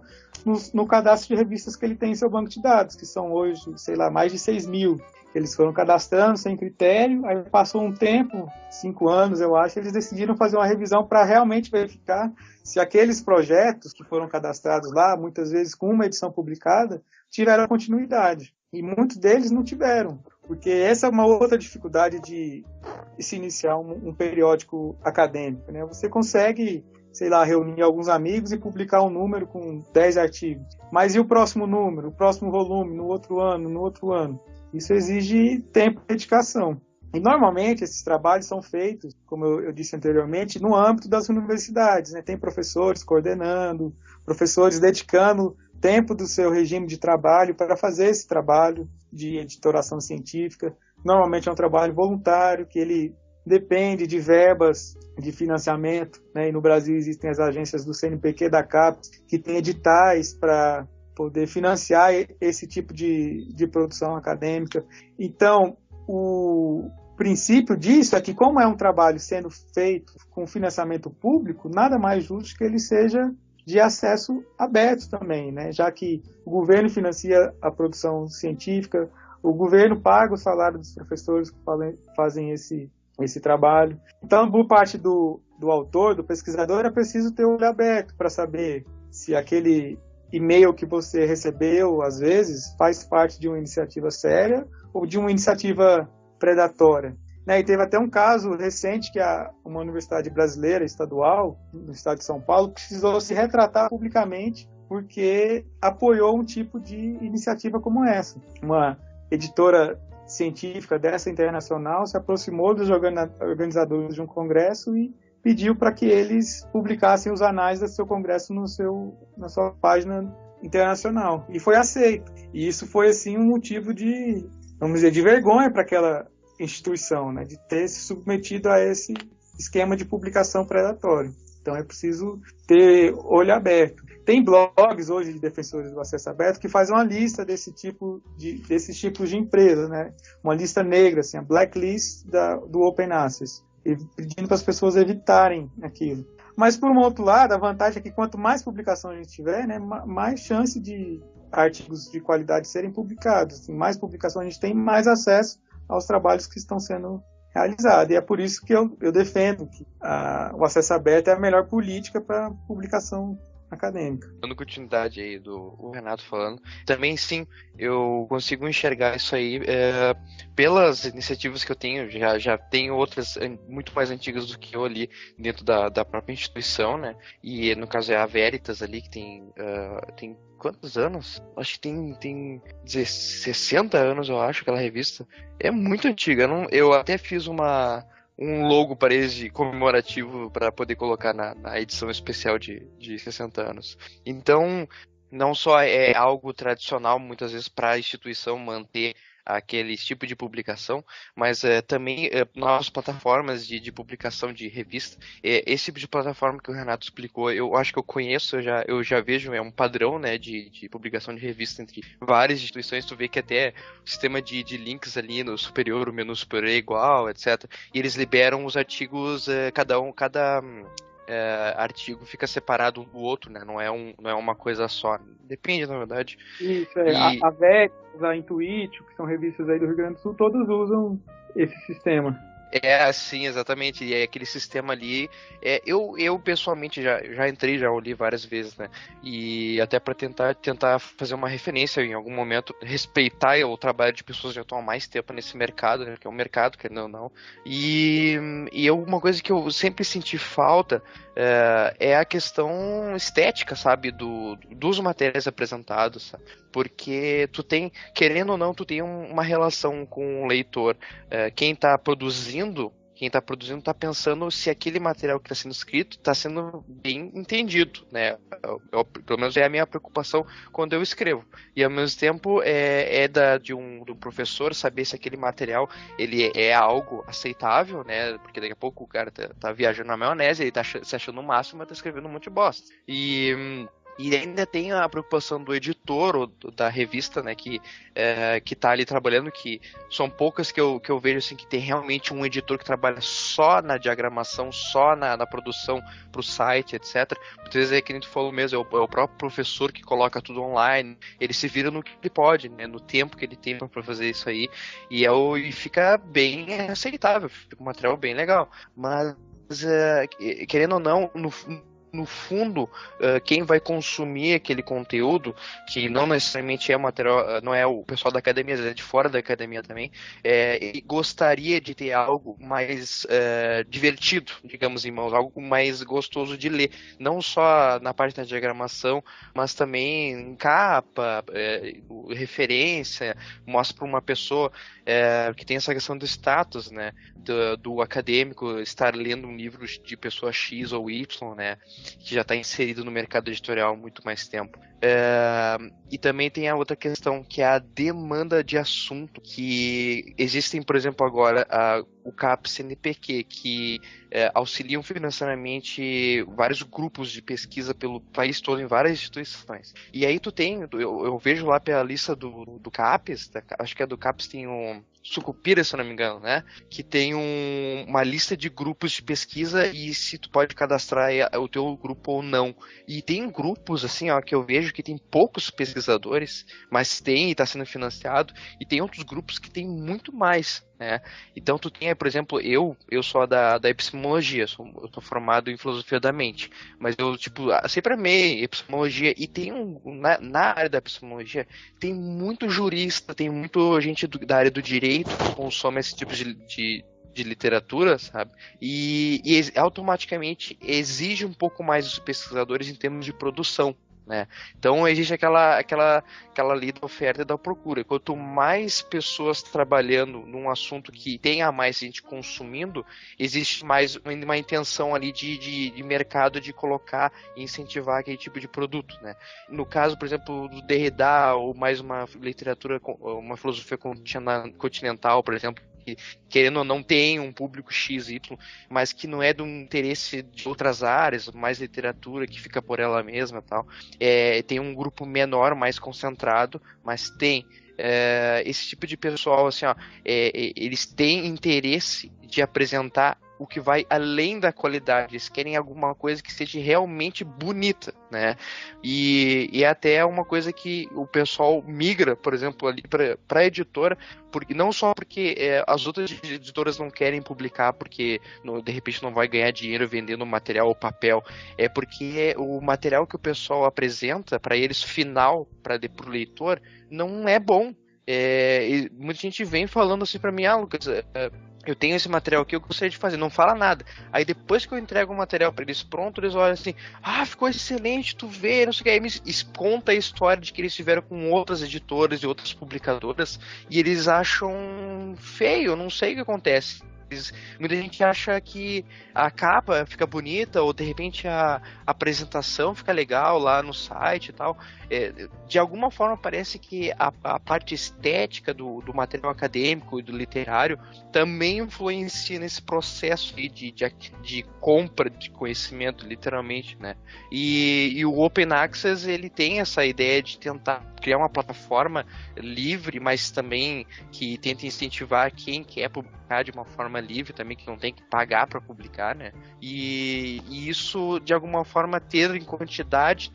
no cadastro de revistas que ele tem em seu banco de dados, que são hoje, sei lá, mais de 6 mil. Eles foram cadastrando sem critério, aí passou um tempo, 5 anos eu acho, eles decidiram fazer uma revisão para realmente verificar se aqueles projetos que foram cadastrados lá, muitas vezes com uma edição publicada, tiveram continuidade. E muitos deles não tiveram, porque essa é uma outra dificuldade de se iniciar um periódico acadêmico, né? Você consegue, sei lá, reunir alguns amigos e publicar um número com 10 artigos. Mas e o próximo número, o próximo volume, no outro ano? Isso exige tempo e dedicação. E normalmente esses trabalhos são feitos, como eu disse anteriormente, no âmbito das universidades, né? Tem professores coordenando, professores dedicando tempo do seu regime de trabalho para fazer esse trabalho de editoração científica. Normalmente é um trabalho voluntário, que ele depende de verbas de financiamento, né? E no Brasil existem as agências do CNPq, da CAPES, que têm editais para poder financiar esse tipo de produção acadêmica. Então, o princípio disso é que, como é um trabalho sendo feito com financiamento público, nada mais justo que ele seja de acesso aberto também, né? Já que o governo financia a produção científica, o governo paga o salário dos professores que fazem esse trabalho. Então, por parte do autor, do pesquisador, é preciso ter o olho aberto para saber se aquele e-mail que você recebeu, às vezes, faz parte de uma iniciativa séria ou de uma iniciativa predatória. E teve até um caso recente que uma universidade brasileira, estadual, no estado de São Paulo, precisou se retratar publicamente porque apoiou um tipo de iniciativa como essa. Uma editora científica dessa internacional se aproximou dos organizadores de um congresso e pediu para que eles publicassem os anais do seu congresso na sua página internacional. E foi aceito. E isso foi, assim, um motivo de, vamos dizer, de vergonha para aquela instituição, né, de ter se submetido a esse esquema de publicação predatório. Então é preciso ter olho aberto. Tem blogs hoje de defensores do acesso aberto que fazem uma lista desses tipos de empresas, né? Uma lista negra, assim, a blacklist do Open Access, pedindo para as pessoas evitarem aquilo. Mas, por um outro lado, a vantagem é que quanto mais publicação a gente tiver, né, mais chance de artigos de qualidade serem publicados. Assim, mais publicação a gente tem, mais acesso aos trabalhos que estão sendo realizados. E é por isso que eu defendo que o acesso aberto é a melhor política para publicação acadêmica. Dando continuidade aí do Renato falando, também sim, eu consigo enxergar isso aí pelas iniciativas que eu tenho, já tenho outras muito mais antigas do que eu ali dentro da própria instituição, né, e no caso é a Veritas ali, que tem quantos anos? Acho que tem 60 anos, eu acho, aquela revista. É muito antiga, eu até fiz um logo para eles de comemorativo para poder colocar na edição especial de 60 anos. Então, não só é algo tradicional, muitas vezes, para a instituição manter aquele tipo de publicação, mas também novas plataformas de publicação de revista. Esse tipo de plataforma que o Renato explicou, eu acho que eu conheço, eu já vejo, é um padrão, né, de publicação de revista entre várias instituições. Tu vê que até o sistema de links ali no superior, o menu superior é igual, etc. E eles liberam os artigos, cada artigo fica separado um do outro, né? Não é uma coisa só. Depende, na verdade. Isso, a Vex, a Intuitio, que são revistas aí do Rio Grande do Sul, todos usam esse sistema. É assim, exatamente, e é aquele sistema ali, eu pessoalmente já entrei, já olhei várias vezes, né, e até para tentar fazer uma referência em algum momento, respeitar o trabalho de pessoas que já estão há mais tempo nesse mercado, né, que é um mercado, querendo ou não, e uma coisa que eu sempre senti falta é a questão estética, sabe, dos materiais apresentados, sabe? Porque tu tem, querendo ou não, tu tem uma relação com o leitor. Quem está produzindo está pensando se aquele material que está sendo escrito está sendo bem entendido, né? Pelo menos é a minha preocupação quando eu escrevo. E ao mesmo tempo do professor saber se aquele material ele é algo aceitável, né? Porque daqui a pouco o cara tá viajando na maionese, ele tá se achando o máximo, mas tá escrevendo um monte de bosta. E ainda tem a preocupação do editor ou da revista, né, que tá ali trabalhando, que são poucas que eu vejo assim, que tem realmente um editor que trabalha só na diagramação, só na produção pro site, etc. Muitas vezes é que a gente falou mesmo, é o próprio professor que coloca tudo online, ele se vira no que ele pode, né, no tempo que ele tem para fazer isso aí, e fica bem aceitável, fica um material bem legal. Mas, querendo ou não, no fundo, quem vai consumir aquele conteúdo, que não necessariamente é material, não é o pessoal da academia, é de fora da academia também, gostaria de ter algo mais divertido, digamos em mãos, algo mais gostoso de ler, não só na parte da diagramação, mas também em capa, referência, mostra para uma pessoa que tem essa questão do status, né, do acadêmico estar lendo um livro de pessoa X ou Y, né, que já está inserido no mercado editorial há muito mais tempo. E também tem a outra questão, que é a demanda de assunto, que existem, por exemplo, agora o CAPES-CNPq, que auxiliam financeiramente vários grupos de pesquisa pelo país todo, em várias instituições. E aí eu vejo lá pela lista do CAPES, acho que é do CAPES, tem um Sucupira, se eu não me engano, né? Que tem uma lista de grupos de pesquisa e se tu pode cadastrar o teu grupo ou não. E tem grupos, assim, ó, que eu vejo que tem poucos pesquisadores, mas tem e está sendo financiado, e tem outros grupos que tem muito mais, né? Então tu tem, por exemplo, eu sou da epistemologia, eu tô formado em filosofia da mente, mas eu, sempre amei epistemologia, e tem na área da epistemologia, tem muito jurista, tem muito gente da área do direito que consome esse tipo de literatura, sabe? E automaticamente exige um pouco mais dos pesquisadores em termos de produção, né? Então existe aquela lei da oferta e da procura. Quanto mais pessoas trabalhando num assunto que tenha mais gente consumindo, existe mais uma intenção ali de mercado de colocar e incentivar aquele tipo de produto, né? No caso, por exemplo, do Derrida, ou mais uma literatura, uma filosofia continental, por exemplo, que, querendo ou não, tem um público XY, mas que não é do interesse de outras áreas, mais literatura que fica por ela mesma e tal. Tem um grupo menor, mais concentrado, mas tem esse tipo de pessoal, assim, ó, eles têm interesse de apresentar o que vai além da qualidade. Eles querem alguma coisa que seja realmente bonita, né? E é até uma coisa que o pessoal migra, por exemplo, ali para a editora, não só porque as outras editoras não querem publicar porque de repente não vai ganhar dinheiro vendendo material ou papel, é porque o material que o pessoal apresenta para eles final, para o leitor, não é bom. Muita gente vem falando assim para mim, Lucas, eu tenho esse material aqui, eu gostaria de fazer, não fala nada. Aí depois que eu entrego o material para eles pronto, eles olham assim, ficou excelente, tu vê, não sei o que. Aí me conta a história de que eles estiveram com outras editoras e outras publicadoras, e eles acham feio, eu não sei o que acontece. Muita gente acha que a capa fica bonita, ou de repente a apresentação fica legal lá no site e tal. De alguma forma parece que a parte estética do material acadêmico e do literário também influencia nesse processo de compra de conhecimento, literalmente, né? E o Open Access, ele tem essa ideia de tentar criar uma plataforma livre, mas também que tenta incentivar quem quer publicar de uma forma livre também, que não tem que pagar para publicar, né? E isso, de alguma forma, ter em quantidade,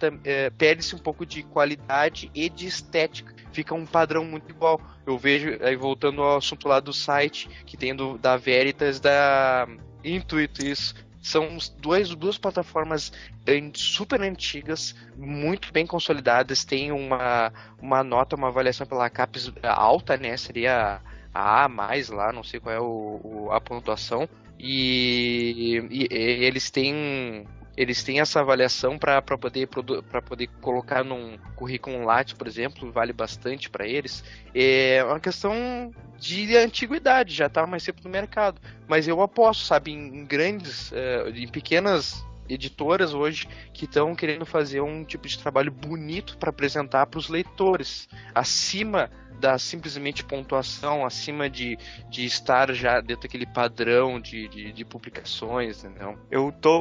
perde-se um pouco de qualidade e de estética. Fica um padrão muito igual. Eu vejo, aí voltando ao assunto lá do site, que tem da Veritas, da Intuito, isso. São duas plataformas super antigas, muito bem consolidadas, tem uma nota, uma avaliação pela CAPES alta, né? Seria a mais lá, não sei qual é a pontuação, e eles têm essa avaliação para poder colocar num currículo Lattes, por exemplo, vale bastante para eles. É uma questão de antiguidade, já está mais tempo no mercado, mas eu aposto, sabe, em grandes, em pequenas editoras hoje que estão querendo fazer um tipo de trabalho bonito para apresentar para os leitores, acima da simplesmente pontuação, acima de estar já dentro daquele padrão de publicações, entendeu?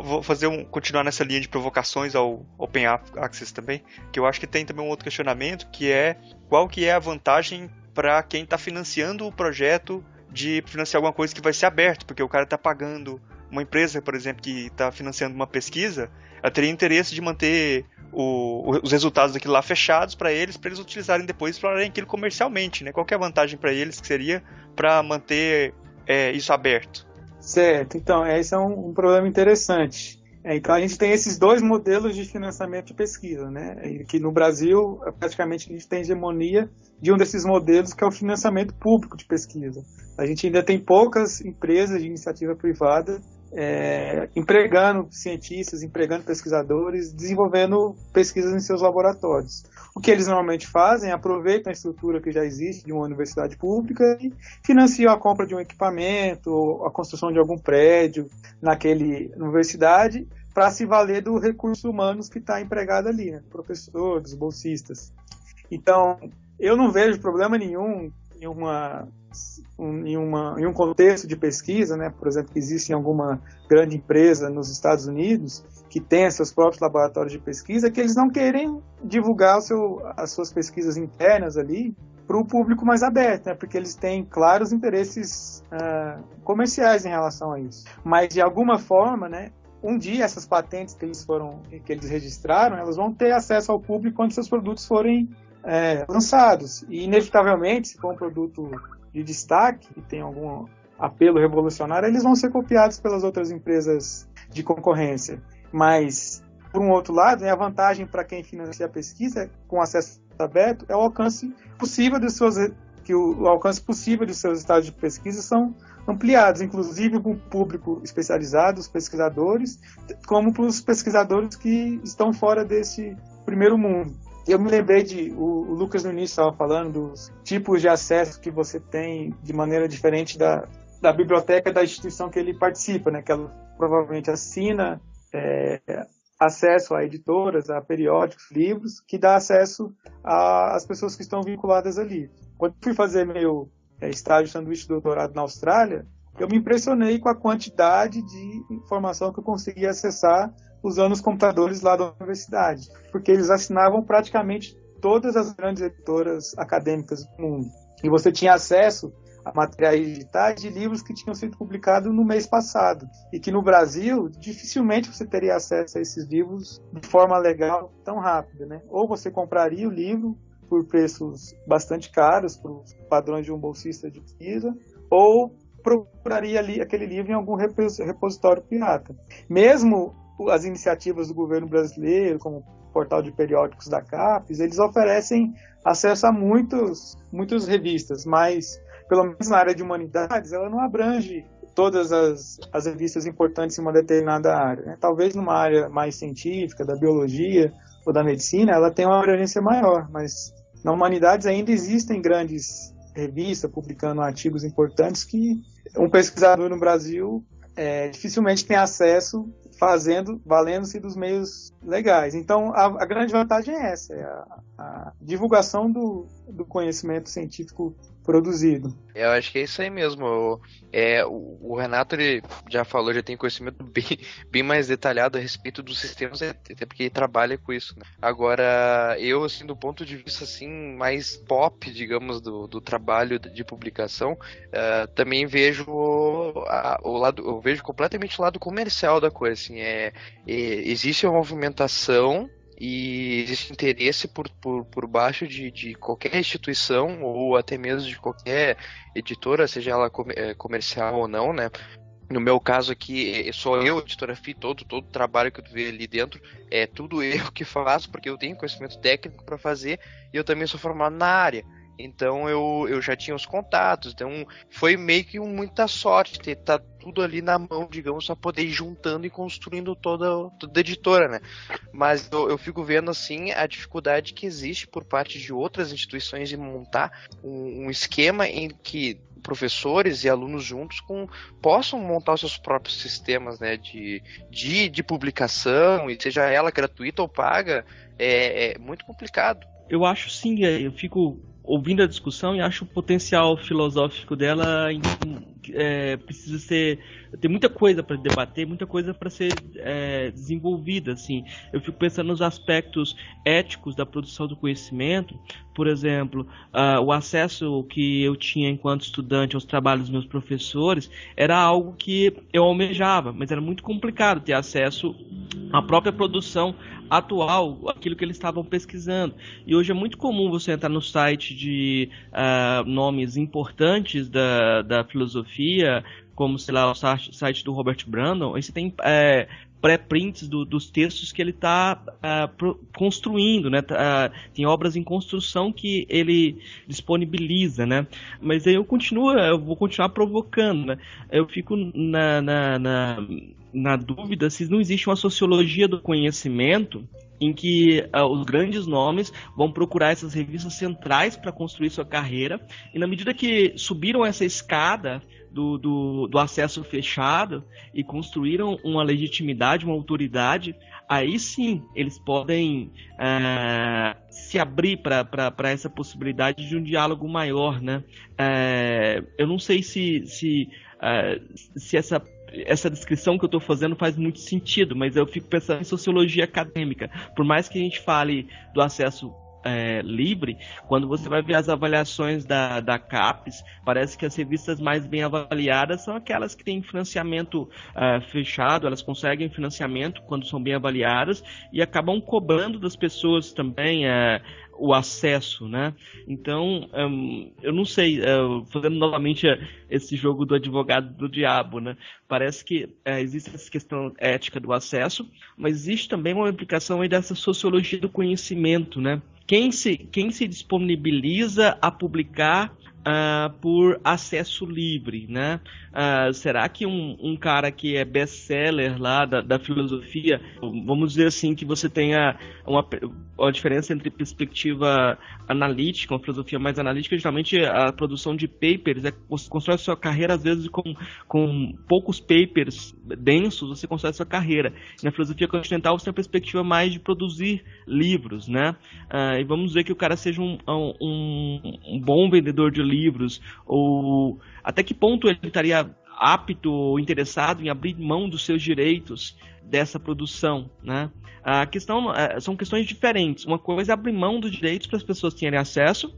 Vou continuar nessa linha de provocações ao Open Access também, que eu acho que tem também um outro questionamento, que é qual que é a vantagem para quem está financiando o projeto de financiar alguma coisa que vai ser aberto, porque o cara está pagando. Uma empresa, por exemplo, que está financiando uma pesquisa, ela teria interesse de manter os resultados daquilo lá fechados para eles utilizarem depois e explorarem aquilo comercialmente, né? Qual que é a vantagem para eles que seria para manter isso aberto? Certo, então esse é um problema interessante. Então a gente tem esses dois modelos de financiamento de pesquisa, né? E que no Brasil praticamente a gente tem hegemonia de um desses modelos, que é o financiamento público de pesquisa. A gente ainda tem poucas empresas de iniciativa privada empregando cientistas, empregando pesquisadores, desenvolvendo pesquisas em seus laboratórios. O que eles normalmente fazem é aproveitam a estrutura que já existe de uma universidade pública e financiam a compra de um equipamento, ou a construção de algum prédio naquela universidade, para se valer do recurso humanos que está empregado ali, né? Professores, bolsistas. Então, eu não vejo problema nenhum em um contexto de pesquisa, né? Por exemplo, que existe em alguma grande empresa nos Estados Unidos que tem seus próprios laboratórios de pesquisa, que eles não querem divulgar as suas pesquisas internas ali para o público mais aberto, né? Porque eles têm claros interesses comerciais em relação a isso. Mas, de alguma forma, né, um dia essas patentes que eles registraram, elas vão ter acesso ao público quando seus produtos forem lançados. E, inevitavelmente, se for um produto de destaque e tem algum apelo revolucionário, eles vão ser copiados pelas outras empresas de concorrência. Mas, por um outro lado, a vantagem para quem financia a pesquisa com acesso aberto é o alcance possível dos seus estados de pesquisa são ampliados, inclusive para o público especializado, os pesquisadores, como para os pesquisadores que estão fora desse primeiro mundo. Eu me lembrei o Lucas no início estava falando dos tipos de acesso que você tem de maneira diferente da biblioteca da instituição que ele participa, né? Que ela provavelmente assina acesso a editoras, a periódicos, livros, que dá acesso às pessoas que estão vinculadas ali. Quando fui fazer meu estágio de sanduíche de doutorado na Austrália, eu me impressionei com a quantidade de informação que eu conseguia acessar usando os computadores lá da universidade, porque eles assinavam praticamente todas as grandes editoras acadêmicas do mundo. E você tinha acesso a materiais digitais de livros que tinham sido publicados no mês passado, e que no Brasil dificilmente você teria acesso a esses livros de forma legal tão rápida, né? Ou você compraria o livro por preços bastante caros para os padrões de um bolsista de pesquisa, ou procuraria ali aquele livro em algum repositório pirata. Mesmo as iniciativas do governo brasileiro, como o portal de periódicos da CAPES, eles oferecem acesso a muitas revistas, mas, pelo menos na área de humanidades, ela não abrange todas as revistas importantes em uma determinada área, né? Talvez numa área mais científica, da biologia ou da medicina, ela tem uma abrangência maior, mas na humanidades ainda existem grandes revistas publicando artigos importantes que um pesquisador no Brasil dificilmente tem acesso valendo-se dos meios legais. Então, a grande vantagem é essa, a divulgação do conhecimento científico produzido. Eu acho que é isso aí mesmo. O Renato, ele já falou, já tem conhecimento bem mais detalhado a respeito dos sistemas, até porque ele trabalha com isso, né? Agora, eu, assim, do ponto de vista, assim, mais pop, digamos, do trabalho de publicação, também vejo eu vejo completamente o lado comercial da coisa, assim, existe uma movimentação e existe interesse por baixo de qualquer instituição ou até mesmo de qualquer editora, seja ela comercial ou não, né? No meu caso aqui, sou eu, editora FI, todo o trabalho que tu vê ali dentro, é tudo eu que faço, porque eu tenho conhecimento técnico para fazer e eu também sou formado na área. Então eu já tinha os contatos, então foi meio que muita sorte ter tudo ali na mão, digamos, para poder ir juntando e construindo toda a editora, né? Mas eu fico vendo, assim, a dificuldade que existe por parte de outras instituições em montar um esquema em que professores e alunos juntos possam montar os seus próprios sistemas, né, de publicação, e seja ela gratuita ou paga, é muito complicado. Eu acho sim, eu fico ouvindo a discussão e acho o potencial filosófico dela precisa ser... Tem muita coisa para debater, muita coisa para ser desenvolvida, assim. Eu fico pensando nos aspectos éticos da produção do conhecimento. Por exemplo, o acesso que eu tinha enquanto estudante aos trabalhos dos meus professores era algo que eu almejava, mas era muito complicado ter acesso à própria produção atual, aquilo que eles estavam pesquisando. E hoje é muito comum você entrar no site de nomes importantes da filosofia, como, sei lá, o site do Robert Brandon, aí você tem pré-prints dos textos que ele está construindo, né? Tem obras em construção que ele disponibiliza, né? Mas aí eu vou continuar provocando, né? Eu fico na dúvida se não existe uma sociologia do conhecimento em que os grandes nomes vão procurar essas revistas centrais para construir sua carreira, e na medida que subiram essa escada do acesso fechado e construíram uma legitimidade, uma autoridade, aí sim eles podem se abrir para essa possibilidade de um diálogo maior, né? Eu não sei se essa descrição que eu estou fazendo faz muito sentido, mas eu fico pensando em sociologia acadêmica. Por mais que a gente fale do acesso livre, quando você vai ver as avaliações da CAPES, parece que as revistas mais bem avaliadas são aquelas que têm financiamento fechado, elas conseguem financiamento quando são bem avaliadas e acabam cobrando das pessoas também o acesso, né? Então, eu não sei, fazendo novamente esse jogo do advogado do diabo, né? Parece que existe essa questão ética do acesso, mas existe também uma implicação aí dessa sociologia do conhecimento, né? Quem se disponibiliza a publicar por acesso livre, né? Será que um cara que é best-seller lá da filosofia, vamos dizer assim, que você tenha uma diferença entre perspectiva analítica, uma filosofia mais analítica, geralmente a produção de papers, você constrói a sua carreira às vezes com poucos papers densos, você constrói a sua carreira. Na filosofia continental você tem a perspectiva mais de produzir livros, né? E vamos dizer que o cara seja um bom vendedor de livros, ou até que ponto ele estaria apto ou interessado em abrir mão dos seus direitos dessa produção, né? A questão são questões diferentes. Uma coisa é abrir mão dos direitos para as pessoas terem acesso,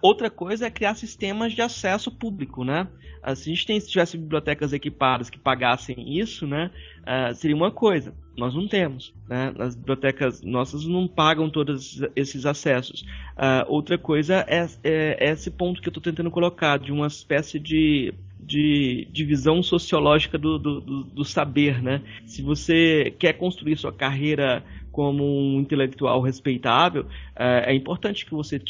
outra coisa é criar sistemas de acesso público, né? Se a gente tivesse bibliotecas equipadas que pagassem isso, né, seria uma coisa. Nós não temos, né? As bibliotecas nossas não pagam todos esses acessos. Outra coisa é esse ponto que eu estou tentando colocar, de uma espécie de divisão sociológica do saber, né? Se você quer construir sua carreira como um intelectual respeitável, é importante que você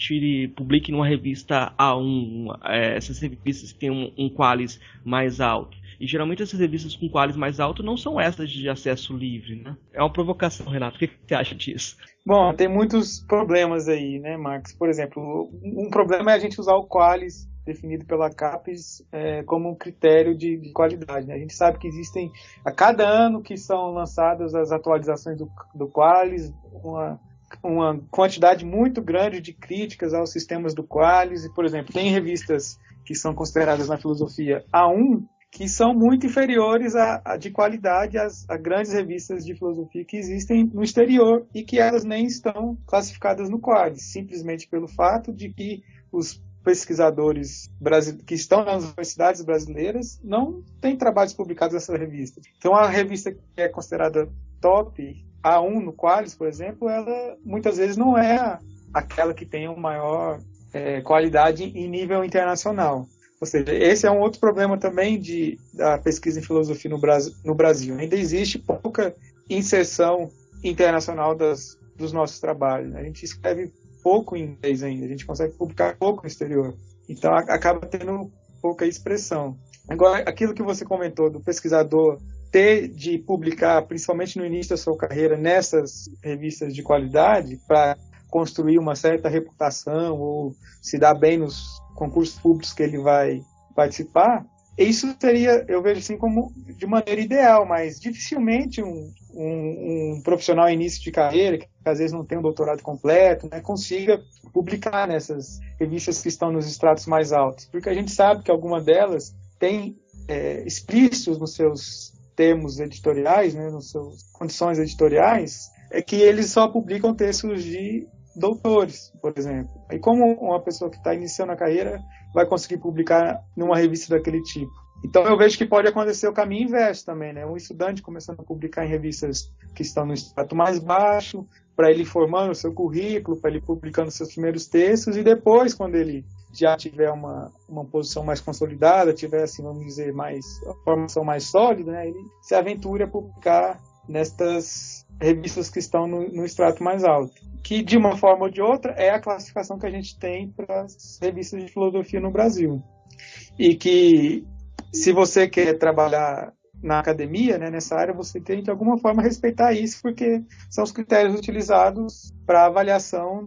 publique numa revista A1, essas revistas que têm um qualis mais alto. E geralmente essas revistas com qualis mais alto não são essas de acesso livre, né? É uma provocação, Renato. O que você acha disso? Bom, tem muitos problemas aí, né, Marcos? Por exemplo, um problema é a gente usar o qualis definido pela CAPES como um critério de qualidade, né? A gente sabe que existem, a cada ano que são lançadas as atualizações do qualis, uma quantidade muito grande de críticas aos sistemas do qualis, e, por exemplo, tem revistas que são consideradas na filosofia A1, que são muito inferiores de qualidade a grandes revistas de filosofia que existem no exterior e que elas nem estão classificadas no qualis, simplesmente pelo fato de que os pesquisadores que estão nas universidades brasileiras não têm trabalhos publicados nessa revista. Então, a revista que é considerada top, A1 no qualis, por exemplo, ela muitas vezes não é aquela que tem uma maior qualidade em nível internacional. Ou seja, esse é um outro problema também da pesquisa em filosofia no Brasil. Ainda existe pouca inserção internacional dos nossos trabalhos. A gente escreve pouco em inglês ainda, a gente consegue publicar pouco no exterior. Então, acaba tendo pouca expressão. Agora, aquilo que você comentou do pesquisador ter de publicar, principalmente no início da sua carreira, nessas revistas de qualidade, para construir uma certa reputação ou se dar bem nos concursos públicos que ele vai participar, isso seria, eu vejo assim como de maneira ideal, mas dificilmente um profissional em início de carreira, que às vezes não tem um doutorado completo, né, consiga publicar nessas revistas que estão nos estratos mais altos, porque a gente sabe que alguma delas tem explícitos nos seus termos editoriais, né, nas suas condições editoriais, é que eles só publicam textos de doutores, por exemplo. E como uma pessoa que está iniciando a carreira vai conseguir publicar numa revista daquele tipo? Então eu vejo que pode acontecer o caminho inverso também, né? Um estudante começando a publicar em revistas que estão no extrato mais baixo, para ele formando o seu currículo, para ele publicando seus primeiros textos, e depois, quando ele já tiver uma posição mais consolidada, tiver, assim, vamos dizer, uma formação mais sólida, né? Ele se aventure a publicar nestas revistas que estão no extrato mais alto, que de uma forma ou de outra é a classificação que a gente tem para as revistas de filosofia no Brasil. E que, se você quer trabalhar na academia, né, nessa área, você tem de alguma forma respeitar isso, porque são os critérios utilizados para avaliação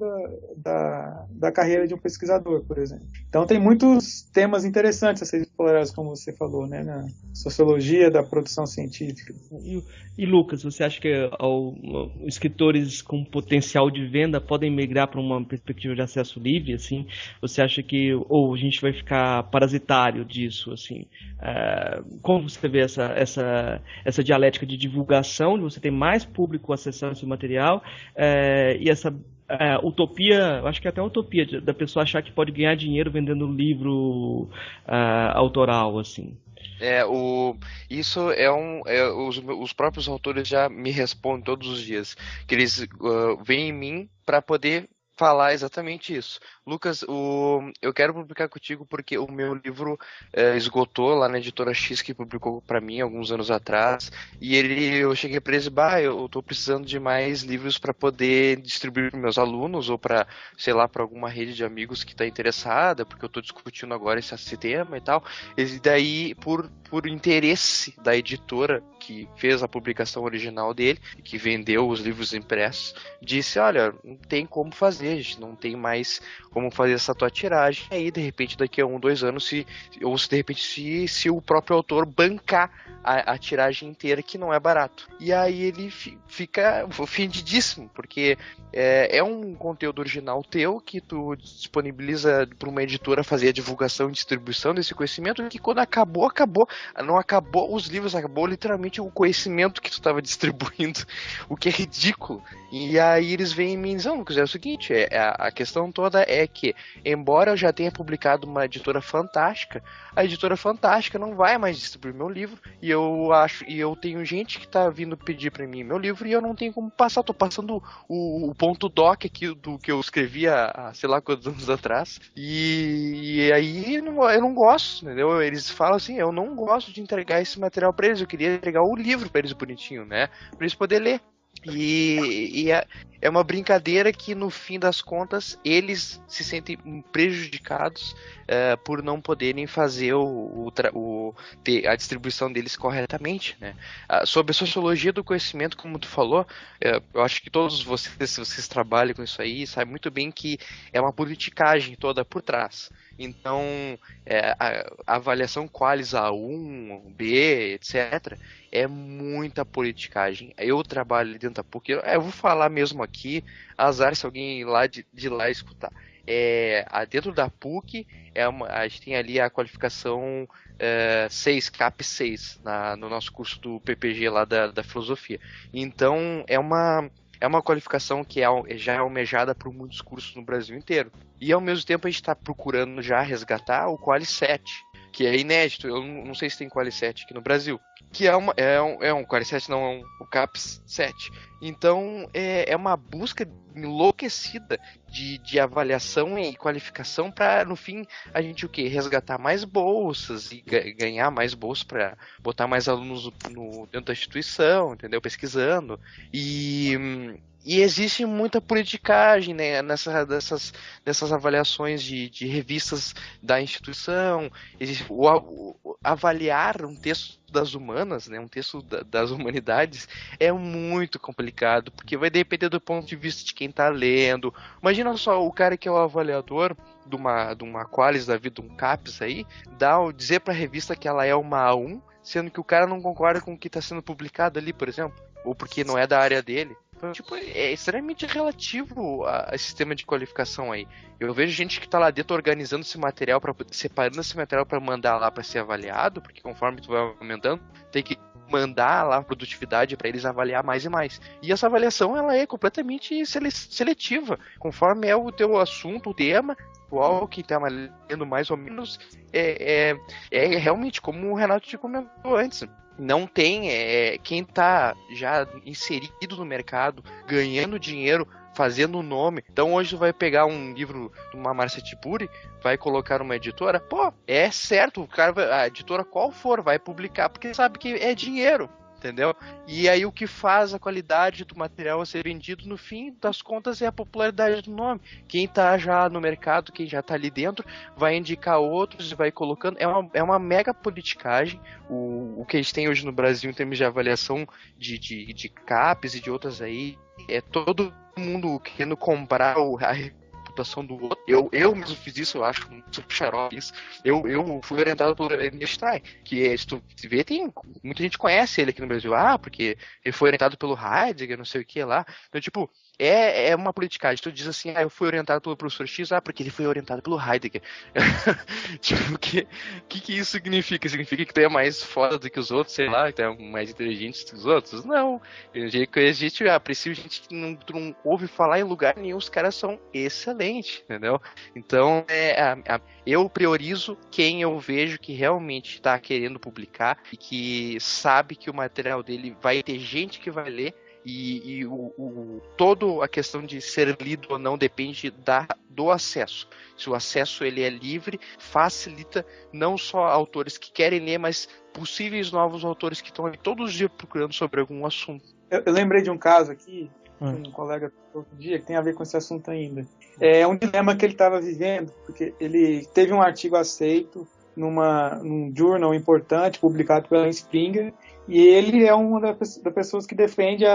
da carreira de um pesquisador, por exemplo. Então tem muitos temas interessantes a serem explorados, como você falou, né, na sociologia da produção científica. E Lucas, você acha que escritores com potencial de venda podem migrar para uma perspectiva de acesso livre, assim? Você acha que ou a gente vai ficar parasitário disso, assim? Como você vê essa dialética de divulgação, de você ter mais público acessando esse material, e essa utopia, acho que é até a utopia da pessoa achar que pode ganhar dinheiro vendendo livro autoral, assim? Os próprios autores já me respondem todos os dias, que eles vêm em mim para poder falar exatamente isso. Lucas, eu quero publicar contigo porque o meu livro esgotou lá na editora X, que publicou para mim alguns anos atrás, e eu cheguei para eles e eu estou precisando de mais livros para poder distribuir para meus alunos ou para, sei lá, para alguma rede de amigos que está interessada, porque eu estou discutindo agora esse tema e tal. E daí, por interesse da editora que fez a publicação original dele, que vendeu os livros impressos, disse, olha, não tem como fazer, a gente não tem mais como fazer essa tua tiragem, aí de repente daqui a 1-2 anos, se o próprio autor bancar a tiragem inteira, que não é barato. E aí ele fica ofendidíssimo, porque é um conteúdo original teu, que tu disponibiliza para uma editora fazer a divulgação e distribuição desse conhecimento, que quando acabou, não acabou os livros, acabou literalmente o conhecimento que tu estava distribuindo, o que é ridículo. E aí eles vêm em mim e dizem, Lucas, é o seguinte, a questão toda é que, embora eu já tenha publicado uma editora fantástica, a editora fantástica não vai mais distribuir meu livro, e eu tenho gente que está vindo pedir para mim meu livro, e eu não tenho como passar, tô passando o ponto doc aqui do que eu escrevi há sei lá quantos anos atrás, e aí eu não gosto, entendeu? Eles falam assim, eu não gosto de entregar esse material para eles, eu queria entregar o livro para eles bonitinho, né, para eles poderem ler. E é uma brincadeira que, no fim das contas, eles se sentem prejudicados por não poderem fazer a distribuição deles corretamente, né? Sobre a sociologia do conhecimento, como tu falou, eu acho que todos vocês, se vocês trabalham com isso aí, sabem muito bem que é uma politicagem toda por trás. Então, a avaliação qualis A1, B, etc., é muita politicagem. Eu trabalho dentro da PUC, eu vou falar mesmo aqui, azar se alguém lá de lá escutar. Dentro da PUC, a gente tem ali a qualificação 6, CAP 6, no nosso curso do PPG lá da filosofia. Então, é uma qualificação que já é almejada por muitos cursos no Brasil inteiro. E ao mesmo tempo a gente está procurando já resgatar o Quali 7, que é inédito. Eu não sei se tem Quali 7 aqui no Brasil. Que é um Quali 7, não, é o CAPS 7. Então é uma busca enlouquecida de avaliação e qualificação para, no fim, a gente resgatar mais bolsas e ganhar mais bolsas para botar mais alunos dentro da instituição, entendeu? Pesquisando. E existe muita politicagem, né, dessas avaliações de revistas da instituição. avaliar um texto das humanas, né, um texto das humanidades, é muito complicado, porque vai depender do ponto de vista de quem tá lendo. Imagina só o cara que é o avaliador de uma Qualis da vida, um CAPES aí, dizer pra revista que ela é uma A1, sendo que o cara não concorda com o que está sendo publicado ali, por exemplo, ou porque não é da área dele. Então, tipo, é extremamente relativo a sistema de qualificação aí. Eu vejo gente que tá lá dentro organizando esse material, separando esse material para mandar lá para ser avaliado, porque conforme tu vai aumentando, tem que mandar lá a produtividade para eles avaliar mais e mais. E essa avaliação, ela é completamente seletiva, conforme é o teu assunto, o tema, quem tá lendo mais ou menos, é realmente, como o Renato te comentou antes, não tem quem tá já inserido no mercado, ganhando dinheiro, fazendo um nome. Então hoje tu vai pegar um livro de uma Márcia Tiburi, vai colocar numa editora, pô, é certo, o cara, a editora qual for, vai publicar, porque sabe que é dinheiro, entendeu? E aí o que faz a qualidade do material a ser vendido, no fim das contas, é a popularidade do nome. Quem tá já no mercado, quem já tá ali dentro, vai indicar outros e vai colocando. É uma mega politicagem. O que a gente tem hoje no Brasil em termos de avaliação de CAPES e de outras aí, é todo mundo querendo comprar a reputação do outro. Eu mesmo fiz isso, eu acho muito xarope isso. Eu fui orientado pelo Stein, que se tu vê, tem muita gente conhece ele aqui no Brasil, porque ele foi orientado pelo Heidegger, não sei o que lá. Então, tipo, é uma politicagem. Tu diz assim, eu fui orientado pelo professor X, porque ele foi orientado pelo Heidegger. Tipo, o que isso significa? Significa que tu é mais foda do que os outros, sei lá, que tu é mais inteligente do que os outros? Não. A gente aprecia gente que tu não ouve falar em lugar nenhum, os caras são excelentes, entendeu? Então, eu priorizo quem eu vejo que realmente está querendo publicar e que sabe que o material dele vai ter gente que vai ler. E toda a questão de ser lido ou não depende do acesso. Se o acesso ele é livre, facilita não só autores que querem ler, mas possíveis novos autores que estão ali todos os dias procurando sobre algum assunto. Eu lembrei de um caso aqui, um colega outro dia, que tem a ver com esse assunto ainda. É um dilema que ele estava vivendo, porque ele teve um artigo aceito num journal importante, publicado pela Springer, e ele é uma das pessoas que defende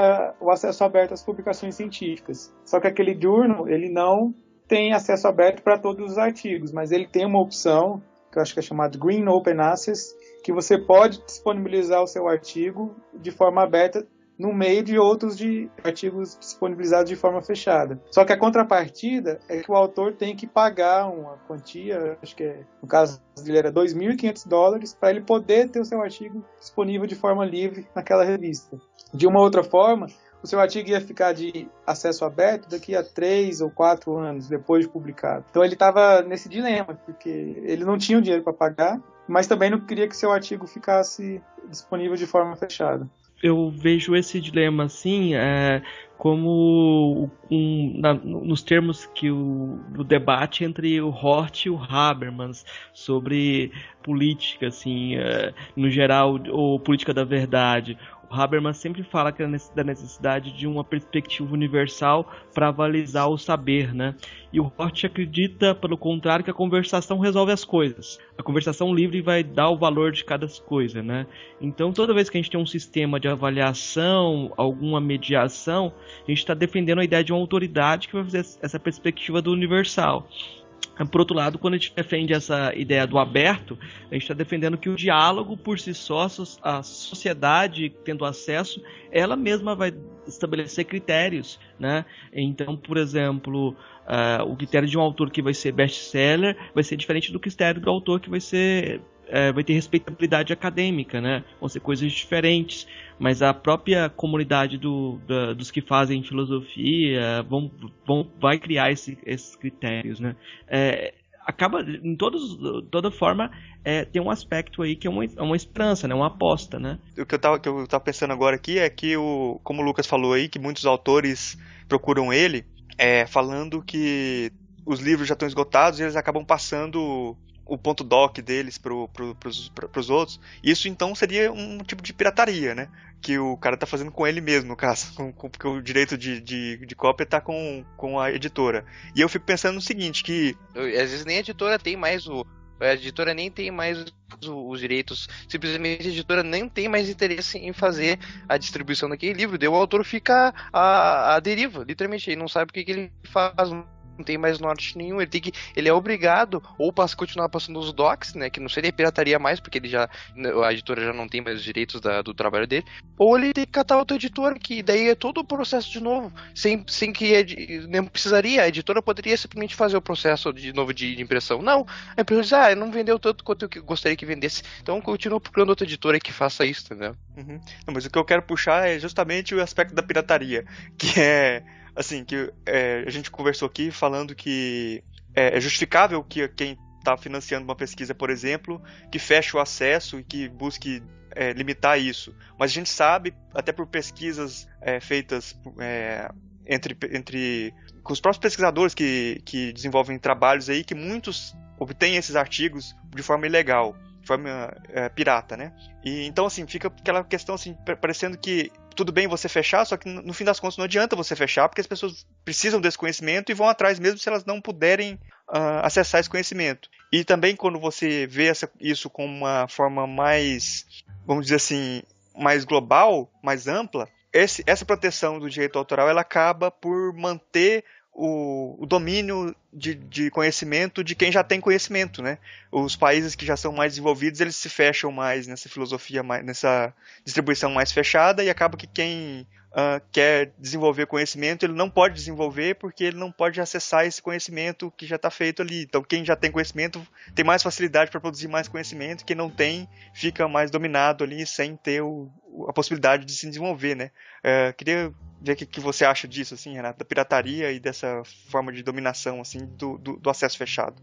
o acesso aberto às publicações científicas. Só que aquele journal, ele não tem acesso aberto para todos os artigos, mas ele tem uma opção, que eu acho que é chamada Green Open Access, que você pode disponibilizar o seu artigo de forma aberta no meio de outros artigos disponibilizados de forma fechada. Só que a contrapartida é que o autor tem que pagar uma quantia, acho que no caso dele era $2.500, para ele poder ter o seu artigo disponível de forma livre naquela revista. De uma outra forma, o seu artigo ia ficar de acesso aberto daqui a 3 ou 4 anos depois de publicado. Então ele estava nesse dilema, porque ele não tinha o dinheiro para pagar, mas também não queria que seu artigo ficasse disponível de forma fechada. Eu vejo esse dilema assim como nos termos do debate entre o Hort e o Habermas sobre política, assim, no geral, ou política da verdade. O Habermas sempre fala da necessidade de uma perspectiva universal para avalizar o saber, né? E o Hort acredita, pelo contrário, que a conversação resolve as coisas. A conversação livre vai dar o valor de cada coisa, né? Então, toda vez que a gente tem um sistema de avaliação, alguma mediação, a gente está defendendo a ideia de uma autoridade que vai fazer essa perspectiva do universal. Por outro lado, quando a gente defende essa ideia do aberto, a gente está defendendo que o diálogo por si só, a sociedade tendo acesso, ela mesma vai estabelecer critérios, né? Então, por exemplo, o critério de um autor que vai ser best-seller vai ser diferente do critério do autor que vai ter respeitabilidade acadêmica, né? Vão ser coisas diferentes, mas a própria comunidade dos que fazem filosofia vai criar esses critérios, né? Acaba, toda forma, tem um aspecto aí que é uma esperança, né? Uma aposta, né? O que eu tava pensando agora aqui é que, como o Lucas falou aí, que muitos autores procuram ele, falando que os livros já estão esgotados e eles acabam passando o ponto doc deles pros outros. Isso então seria um tipo de pirataria, né? Que o cara tá fazendo com ele mesmo, no caso, porque o direito de cópia tá com a editora. E eu fico pensando no seguinte, que às vezes nem a editora tem mais a editora nem tem mais os direitos, simplesmente a editora nem tem mais interesse em fazer a distribuição daquele livro, daí o autor fica à deriva, literalmente, ele não sabe o que ele faz, não tem mais norte nenhum, ele é obrigado ou continuar passando os docs, né, que não seria pirataria mais, porque a editora já não tem mais os direitos do trabalho dele, ou ele tem que catar outra editora, que daí é todo o processo de novo, sem que nem precisaria, a editora poderia simplesmente fazer o processo de novo de impressão. Não, a empresa diz, não vendeu tanto quanto eu gostaria que vendesse, então continua procurando outra editora que faça isso, entendeu? Uhum. Não, mas o que eu quero puxar é justamente o aspecto da pirataria, que é assim, que a gente conversou aqui falando que é justificável que quem está financiando uma pesquisa, por exemplo, que feche o acesso e que busque limitar isso. Mas a gente sabe, até por pesquisas feitas com os próprios pesquisadores que desenvolvem trabalhos aí, que muitos obtêm esses artigos de forma ilegal, de forma pirata, né? E então, assim, fica aquela questão assim, parecendo que tudo bem você fechar, só que no fim das contas não adianta você fechar, porque as pessoas precisam desse conhecimento e vão atrás mesmo se elas não puderem acessar esse conhecimento. E também quando você vê isso com uma forma mais, vamos dizer assim, mais global, mais ampla, essa proteção do direito autoral, ela acaba por manter o domínio de conhecimento de quem já tem conhecimento, né? Os países que já são mais desenvolvidos, eles se fecham mais nessa filosofia, nessa distribuição mais fechada, e acaba que quem quer desenvolver conhecimento, ele não pode desenvolver porque ele não pode acessar esse conhecimento que já está feito ali. Então, quem já tem conhecimento tem mais facilidade para produzir mais conhecimento, quem não tem fica mais dominado ali sem ter a possibilidade de se desenvolver, né? Queria ver o que você acha disso, assim, Renato, da pirataria e dessa forma de dominação, assim, do acesso fechado.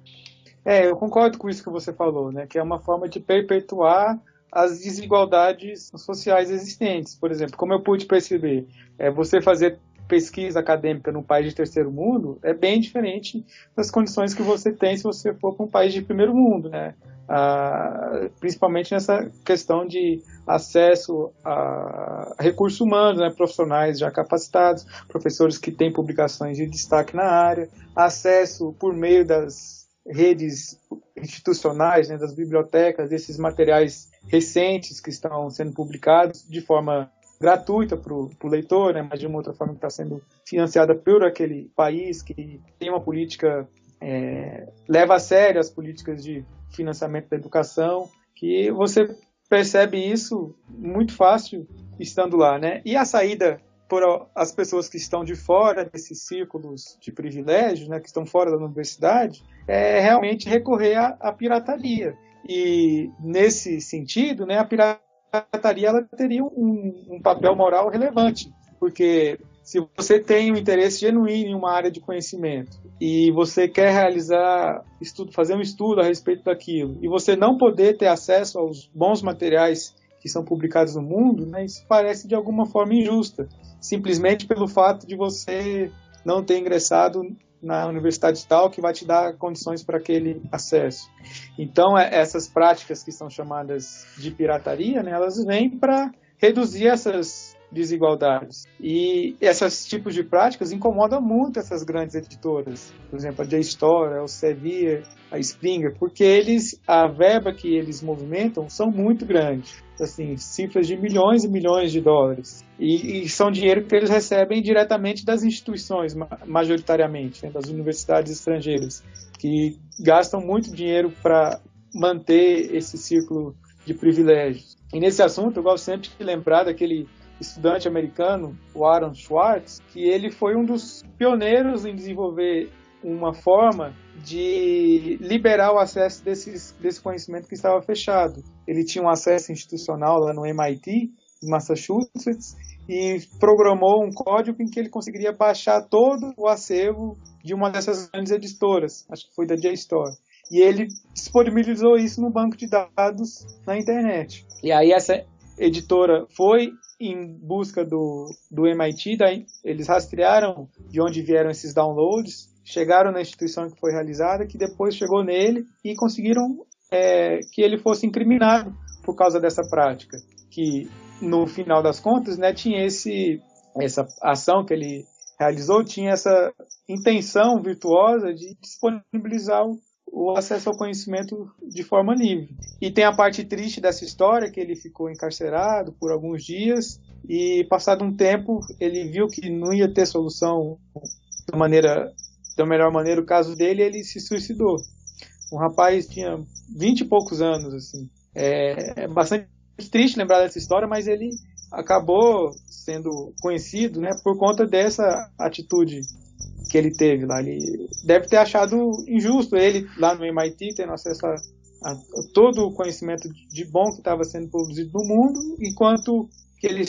Eu concordo com isso que você falou, né? Que é uma forma de perpetuar as desigualdades sociais existentes. Por exemplo, como eu pude perceber, você fazer pesquisa acadêmica num país de terceiro mundo é bem diferente das condições que você tem se você for para um país de primeiro mundo, né? Principalmente nessa questão de acesso a recursos humanos, né, profissionais já capacitados, professores que têm publicações de destaque na área, acesso por meio das redes institucionais, né, das bibliotecas, desses materiais recentes que estão sendo publicados de forma gratuita para o leitor, né, mas de uma outra forma que está sendo financiada por aquele país que tem uma política, leva a sério as políticas de financiamento da educação, que você percebe isso muito fácil estando lá, né? E a saída por as pessoas que estão de fora desses círculos de privilégio, né, que estão fora da universidade, é realmente recorrer à pirataria. E nesse sentido, né, a pirataria ela teria um papel moral relevante, porque se você tem um interesse genuíno em uma área de conhecimento e você quer fazer um estudo a respeito daquilo, e você não poder ter acesso aos bons materiais que são publicados no mundo, né, isso parece de alguma forma injusta, simplesmente pelo fato de você não ter ingressado na universidade tal que vai te dar condições para aquele acesso. Então, essas práticas que são chamadas de pirataria, né, elas vêm para reduzir essas desigualdades. E esses tipos de práticas incomodam muito essas grandes editoras. Por exemplo, a JSTOR, a Elsevier, a Springer, porque a verba que eles movimentam são muito grandes. Assim, cifras de milhões e milhões de dólares. E são dinheiro que eles recebem diretamente das instituições, majoritariamente, né, das universidades estrangeiras, que gastam muito dinheiro para manter esse círculo de privilégios. E nesse assunto, eu gosto sempre de lembrar daquele estudante americano, o Aaron Swartz, que ele foi um dos pioneiros em desenvolver uma forma de liberar o acesso desse conhecimento que estava fechado. Ele tinha um acesso institucional lá no MIT, em Massachusetts, e programou um código em que ele conseguiria baixar todo o acervo de uma dessas grandes editoras, acho que foi da JSTOR. E ele disponibilizou isso no banco de dados na internet. E aí essa editora foi em busca do MIT, daí eles rastrearam de onde vieram esses downloads, chegaram na instituição que foi realizada, que depois chegou nele e conseguiram que ele fosse incriminado por causa dessa prática, que no final das contas, né, tinha essa ação que ele realizou, tinha essa intenção virtuosa de disponibilizar o acesso ao conhecimento de forma livre. E tem a parte triste dessa história, que ele ficou encarcerado por alguns dias e, passado um tempo, ele viu que não ia ter solução da melhor maneira o caso dele, e ele se suicidou. Um rapaz tinha 20 e poucos anos, assim. É bastante triste lembrar dessa história, mas ele acabou sendo conhecido, né, por conta dessa atitude que ele teve lá. Ele deve ter achado injusto ele, lá no MIT, tendo acesso a todo o conhecimento de bom que estava sendo produzido no mundo, enquanto que ele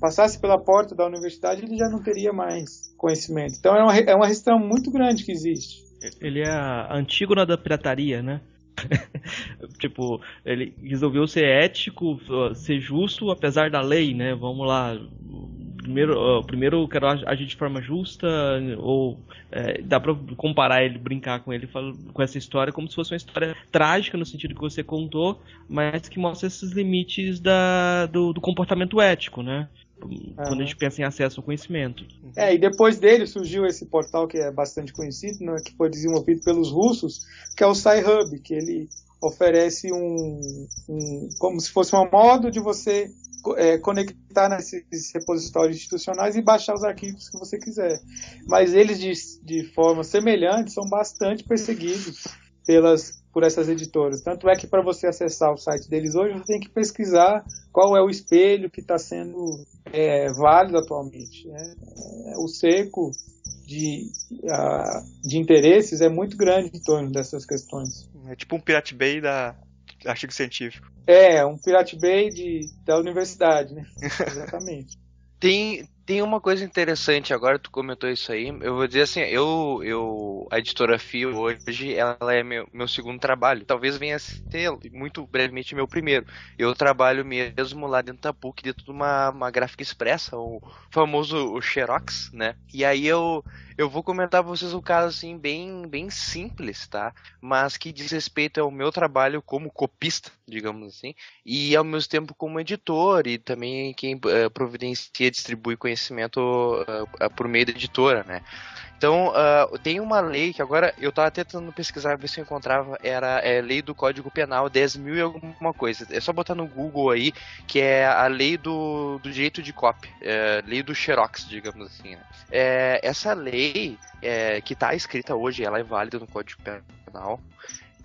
passasse pela porta da universidade, ele já não teria mais conhecimento. Então é uma restrição muito grande que existe. Ele é a Antígona da pirataria, né? Tipo, ele resolveu ser ético, ser justo, apesar da lei, né? Vamos lá. Primeiro quero agir de forma justa, ou dá pra comparar ele, brincar com ele com essa história como se fosse uma história trágica no sentido que você contou, mas que mostra esses limites do comportamento ético, né? Quando a gente pensa em acesso ao conhecimento. E depois dele surgiu esse portal que é bastante conhecido, né, que foi desenvolvido pelos russos, que é o Sci-Hub, que ele oferece como se fosse um modo de você conectar nesses repositórios institucionais e baixar os arquivos que você quiser. Mas eles, de forma semelhante, são bastante perseguidos por essas editoras. Tanto é que, para você acessar o site deles hoje, você tem que pesquisar qual é o espelho que está sendo válido atualmente, né? O cerco de interesses é muito grande em torno dessas questões. É tipo um Pirate Bay da artigo científico. Um Pirate Bay da universidade, né? Exatamente. Tem uma coisa interessante, agora tu comentou isso aí, eu vou dizer assim, a editora Fio hoje, ela é meu segundo trabalho, talvez venha a ser muito brevemente meu primeiro. Eu trabalho mesmo lá dentro da PUC, dentro de uma gráfica expressa, o famoso Xerox, né? E aí eu vou comentar pra vocês um caso assim, bem simples, tá? Mas que diz respeito ao meu trabalho como copista, digamos assim, e ao mesmo tempo como editor, e também quem providencia e distribui conhecimento por meio da editora, né? Então, tem uma lei que agora eu tava tentando pesquisar, ver se eu encontrava, era lei do Código Penal 10.000 e alguma coisa. É só botar no Google aí, que é a lei do direito de cópia, lei do Xerox, digamos assim, né? Essa lei, que tá escrita hoje, ela é válida no Código Penal,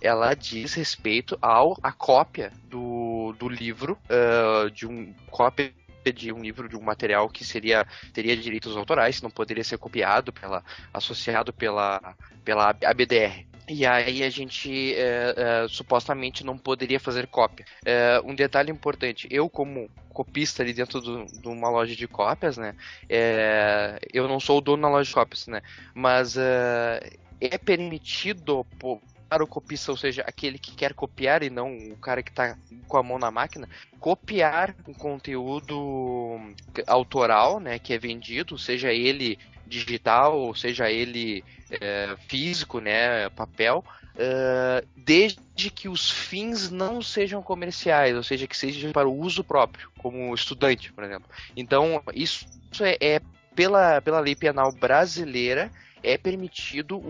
ela diz respeito à cópia do livro, cópia de um livro, de um material que teria direitos autorais, não poderia ser copiado, associado pela ABDR. E aí a gente supostamente não poderia fazer cópia. Um detalhe importante, eu como copista ali dentro de uma loja de cópias, né, eu não sou o dono da loja de cópias, né, mas é permitido para o copista, ou seja, aquele que quer copiar e não o cara que está com a mão na máquina, copiar um conteúdo autoral, né, que é vendido, seja ele digital, ou seja ele físico, né, papel, desde que os fins não sejam comerciais, ou seja, que seja para o uso próprio, como estudante, por exemplo. Então, isso pela lei penal brasileira, é permitido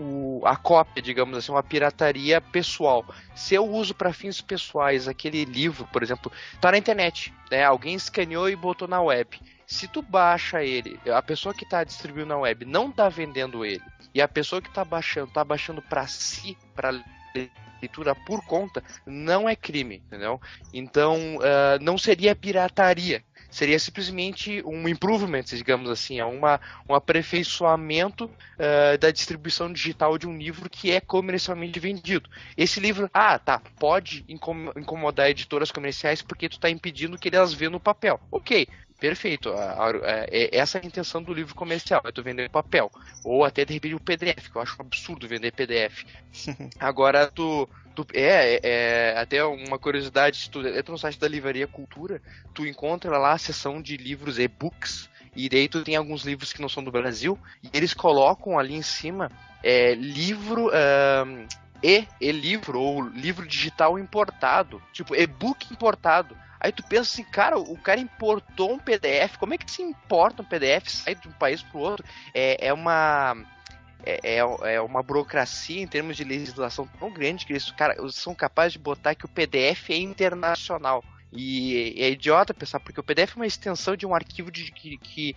a cópia, digamos assim, uma pirataria pessoal. Se eu uso para fins pessoais aquele livro, por exemplo, tá na internet, né? Alguém escaneou e botou na web. Se tu baixa ele, a pessoa que está distribuindo na web não está vendendo ele, e a pessoa que está baixando para si, para leitura por conta, não é crime, entendeu? Então, não seria pirataria. Seria simplesmente um improvement, digamos assim, um aperfeiçoamento da distribuição digital de um livro que é comercialmente vendido. Esse livro, pode incomodar editoras comerciais porque tu está impedindo que elas vendam no papel. Ok, perfeito. Essa é a intenção do livro comercial, é tu vender papel. Ou até de repente o PDF, que eu acho um absurdo vender PDF. Agora até uma curiosidade, se tu entra no site da Livraria Cultura, tu encontra lá a seção de livros e-books, e daí tu tem alguns livros que não são do Brasil, e eles colocam ali em cima livro e-livro, ou livro digital importado, tipo e-book importado. Aí tu pensa assim, cara, o cara importou um PDF, como é que se importa um PDF, sai de um país pro outro? é uma burocracia em termos de legislação tão grande que eles são capazes de botar que o PDF é internacional. E é idiota pensar, porque o PDF é uma extensão de um arquivo que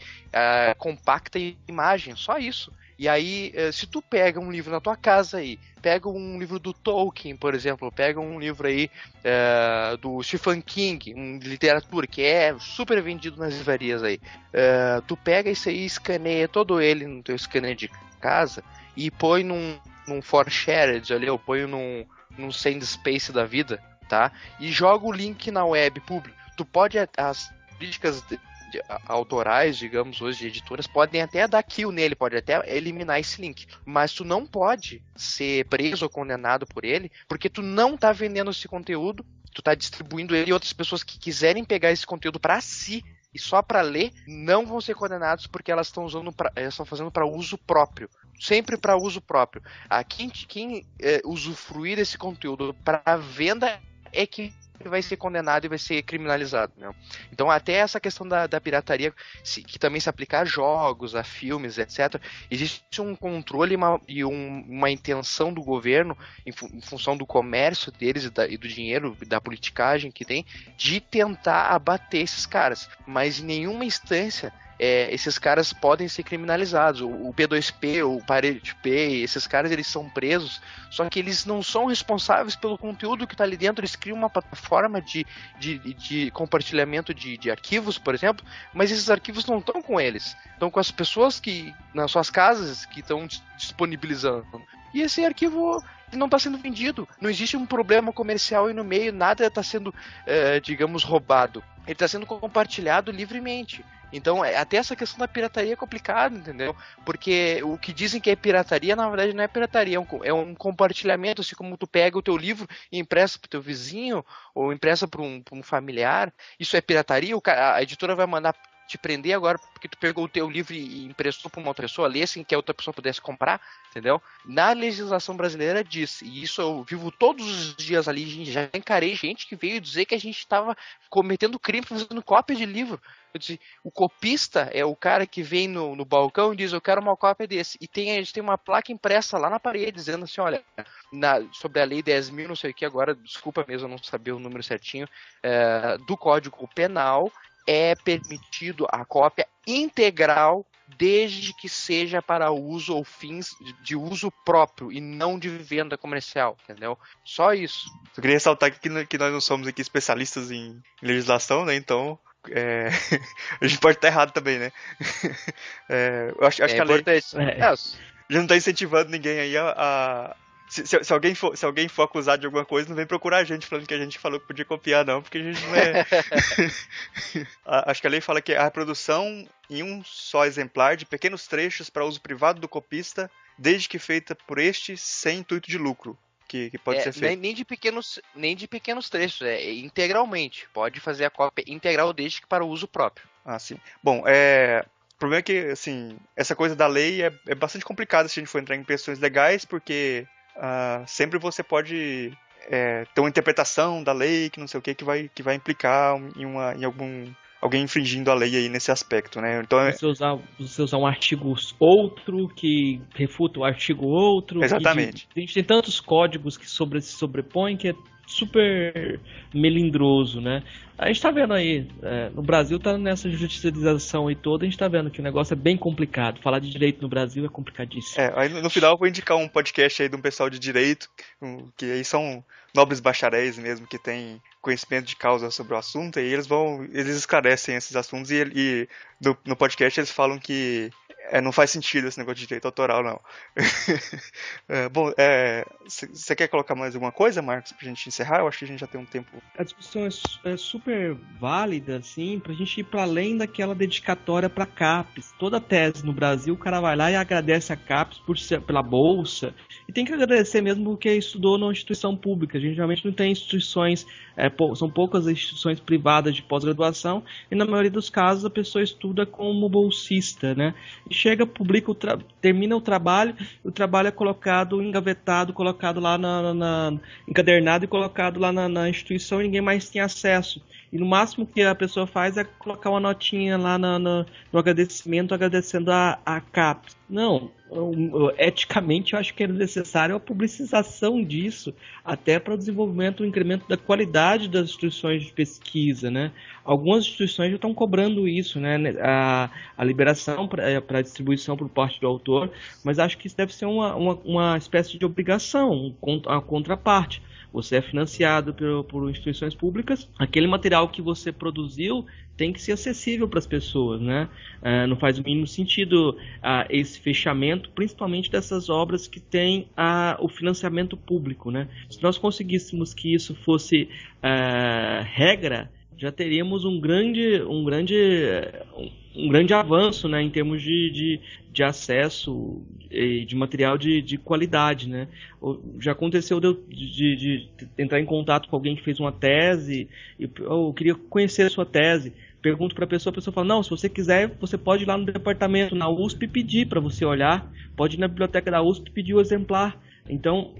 compacta imagem, só isso. E aí, se tu pega um livro na tua casa aí, pega um livro do Tolkien, por exemplo, pega um livro aí do Stephen King, de literatura, que é super vendido nas livrarias aí, tu pega isso aí, escaneia todo ele no teu scanner de casa e põe num ForShared ali, ou põe num SendSpace da vida, tá? E joga o link na web pública. Tu pode, as críticas autorais, digamos, hoje de editoras, podem até dar kill nele, pode até eliminar esse link, mas tu não pode ser preso ou condenado por ele, porque tu não tá vendendo esse conteúdo, tu tá distribuindo ele, e outras pessoas que quiserem pegar esse conteúdo para si e só para ler, não vão ser condenados, porque elas estão fazendo para uso próprio, sempre para uso próprio. Quem usufruir desse conteúdo para venda é que vai ser condenado e vai ser criminalizado, né? Então até essa questão da pirataria, que também se aplica a jogos, a filmes, etc., existe um controle e uma intenção do governo, em função do comércio deles e do dinheiro, da politicagem que tem, de tentar abater esses caras, mas em nenhuma instância esses caras podem ser criminalizados. O P2P, o Pirate Bay, esses caras, eles são presos, só que eles não são responsáveis pelo conteúdo que está ali dentro. Eles criam uma plataforma de compartilhamento de arquivos, por exemplo, mas esses arquivos não estão com eles, estão com as pessoas que nas suas casas que estão disponibilizando. E esse arquivo não está sendo vendido, não existe um problema comercial aí no meio, nada está sendo, digamos, roubado. Ele está sendo compartilhado livremente. Então, até essa questão da pirataria é complicada, entendeu? Porque o que dizem que é pirataria, na verdade, não é pirataria, é um compartilhamento, assim como tu pega o teu livro e empresta pro teu vizinho, ou empresta para um familiar. Isso é pirataria? A editora vai mandar te prender agora porque tu pegou o teu livro e emprestou para uma outra pessoa ler sem que a outra pessoa pudesse comprar, entendeu? Na legislação brasileira diz, e isso eu vivo todos os dias ali, já encarei gente que veio dizer que a gente estava cometendo crime fazendo cópia de livro. Eu disse, o copista é o cara que vem no balcão e diz, eu quero uma cópia desse, e a gente tem uma placa impressa lá na parede dizendo assim, olha, sobre a lei 10.000, não sei o que agora, desculpa mesmo, eu não sabia o número certinho, do Código Penal, é permitido a cópia integral desde que seja para uso ou fins de uso próprio e não de venda comercial, entendeu? Só isso. Eu queria ressaltar aqui que nós não somos aqui especialistas em legislação, né? Então a gente pode estar errado também, né? Eu acho que a lei já não está incentivando ninguém aí a se alguém for acusado de alguma coisa, não vem procurar a gente falando que a gente falou que podia copiar, não, porque a gente não é. Acho que a lei fala que a reprodução em um só exemplar de pequenos trechos para uso privado do copista, desde que feita por este sem intuito de lucro. Que pode ser feito. Nem de pequenos trechos, integralmente. Pode fazer a cópia integral desde que para o uso próprio. Ah, sim. Bom, o problema é que, assim, essa coisa da lei é bastante complicada se a gente for entrar em questões legais, porque sempre você pode ter uma interpretação da lei que não sei o que vai implicar em alguém infringindo a lei aí nesse aspecto, né? Então, você usar um artigo outro que refuta o artigo outro. Exatamente. A gente tem tantos códigos que se sobrepõem que é super melindroso, né? A gente tá vendo aí, no Brasil tá nessa judicialização aí toda, a gente tá vendo que o negócio é bem complicado. Falar de direito no Brasil é complicadíssimo. Aí no final eu vou indicar um podcast aí de um pessoal de direito, que aí são nobres bacharéis mesmo, que tem conhecimento de causa sobre o assunto, e eles esclarecem esses assuntos, e no podcast eles falam que não faz sentido esse negócio de direito autoral, não. Bom, você quer colocar mais alguma coisa, Marcos, pra gente encerrar? Eu acho que a gente já tem um tempo. A discussão é super válida, assim, pra gente ir pra além daquela dedicatória pra CAPES. Toda tese no Brasil, o cara vai lá e agradece a CAPES pela bolsa, e tem que agradecer mesmo porque estudou numa instituição pública. A gente realmente não tem instituições, são poucas instituições privadas de pós-graduação, e na maioria dos casos a pessoa estuda como bolsista, né? Chega, publica, termina o trabalho é colocado, engavetado, colocado lá encadernado e colocado lá na instituição e ninguém mais tem acesso. e no máximo que a pessoa faz é colocar uma notinha lá no agradecimento, agradecendo a CAPES. Não, eticamente eu acho que é necessário a publicização disso, até para o desenvolvimento, o incremento da qualidade das instituições de pesquisa, né? Algumas instituições já estão cobrando isso, né? A liberação para distribuição por parte do autor, mas acho que isso deve ser uma espécie de obrigação, a contraparte. Você é financiado por instituições públicas, aquele material que você produziu tem que ser acessível para as pessoas, né? Não faz o mínimo sentido esse fechamento, principalmente dessas obras que têm o financiamento público, né? Se nós conseguíssemos que isso fosse regra, já teríamos um grande avanço, né, em termos de acesso de material de qualidade, né? Já aconteceu de entrar em contato com alguém que fez uma tese e eu queria conhecer a sua tese. Pergunto para a pessoa fala, não, se você quiser, você pode ir lá no departamento, na USP, e pedir para você olhar, pode ir na biblioteca da USP e pedir o exemplar. Então,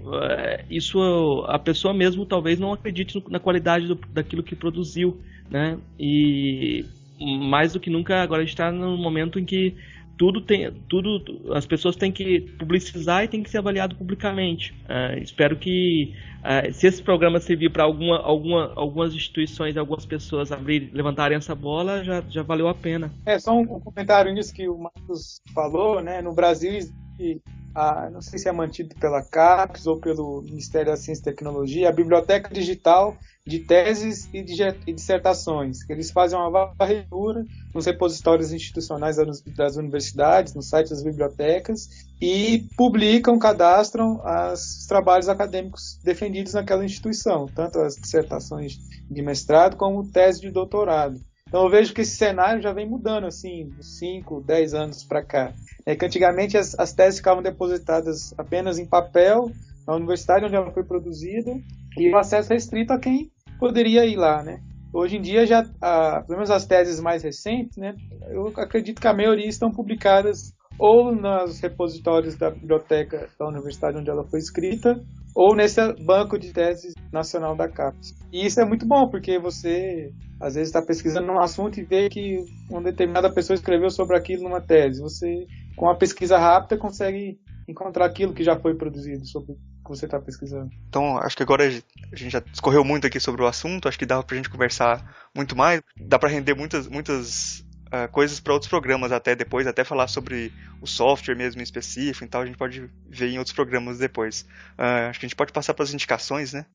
isso a pessoa mesmo talvez não acredite na qualidade daquilo que produziu, né? E mais do que nunca, agora a gente está num momento em que as pessoas têm que publicizar e tem que ser avaliado publicamente. Espero que, se esse programa servir para algumas instituições, algumas pessoas levantarem essa bola, já valeu a pena. Só um comentário nisso que o Marcos falou, né? No Brasil, não sei se é mantido pela CAPES ou pelo Ministério da Ciência e Tecnologia, a Biblioteca Digital de Teses e Dissertações. Eles fazem uma varredura nos repositórios institucionais das universidades, no site das bibliotecas, e cadastram os trabalhos acadêmicos defendidos naquela instituição, tanto as dissertações de mestrado como tese de doutorado. Então eu vejo que esse cenário já vem mudando, assim, 5, 10 anos para cá. Que antigamente as teses ficavam depositadas apenas em papel, na universidade onde ela foi produzida, e o acesso restrito a quem poderia ir lá, né? Hoje em dia, pelo menos as teses mais recentes, né, eu acredito que a maioria estão publicadas ou nos repositórios da biblioteca da universidade onde ela foi escrita, ou nesse banco de teses nacional da CAPES. E isso é muito bom, porque você, às vezes, está pesquisando um assunto e vê que uma determinada pessoa escreveu sobre aquilo numa tese. Você, com uma pesquisa rápida, consegue encontrar aquilo que já foi produzido sobre o que você está pesquisando. Então, acho que agora a gente já discorreu muito aqui sobre o assunto, acho que dá pra gente conversar muito mais, dá pra render muitas coisas para outros programas até depois, até falar sobre o software mesmo em específico e tal, a gente pode ver em outros programas depois. Acho que a gente pode passar para as indicações, né?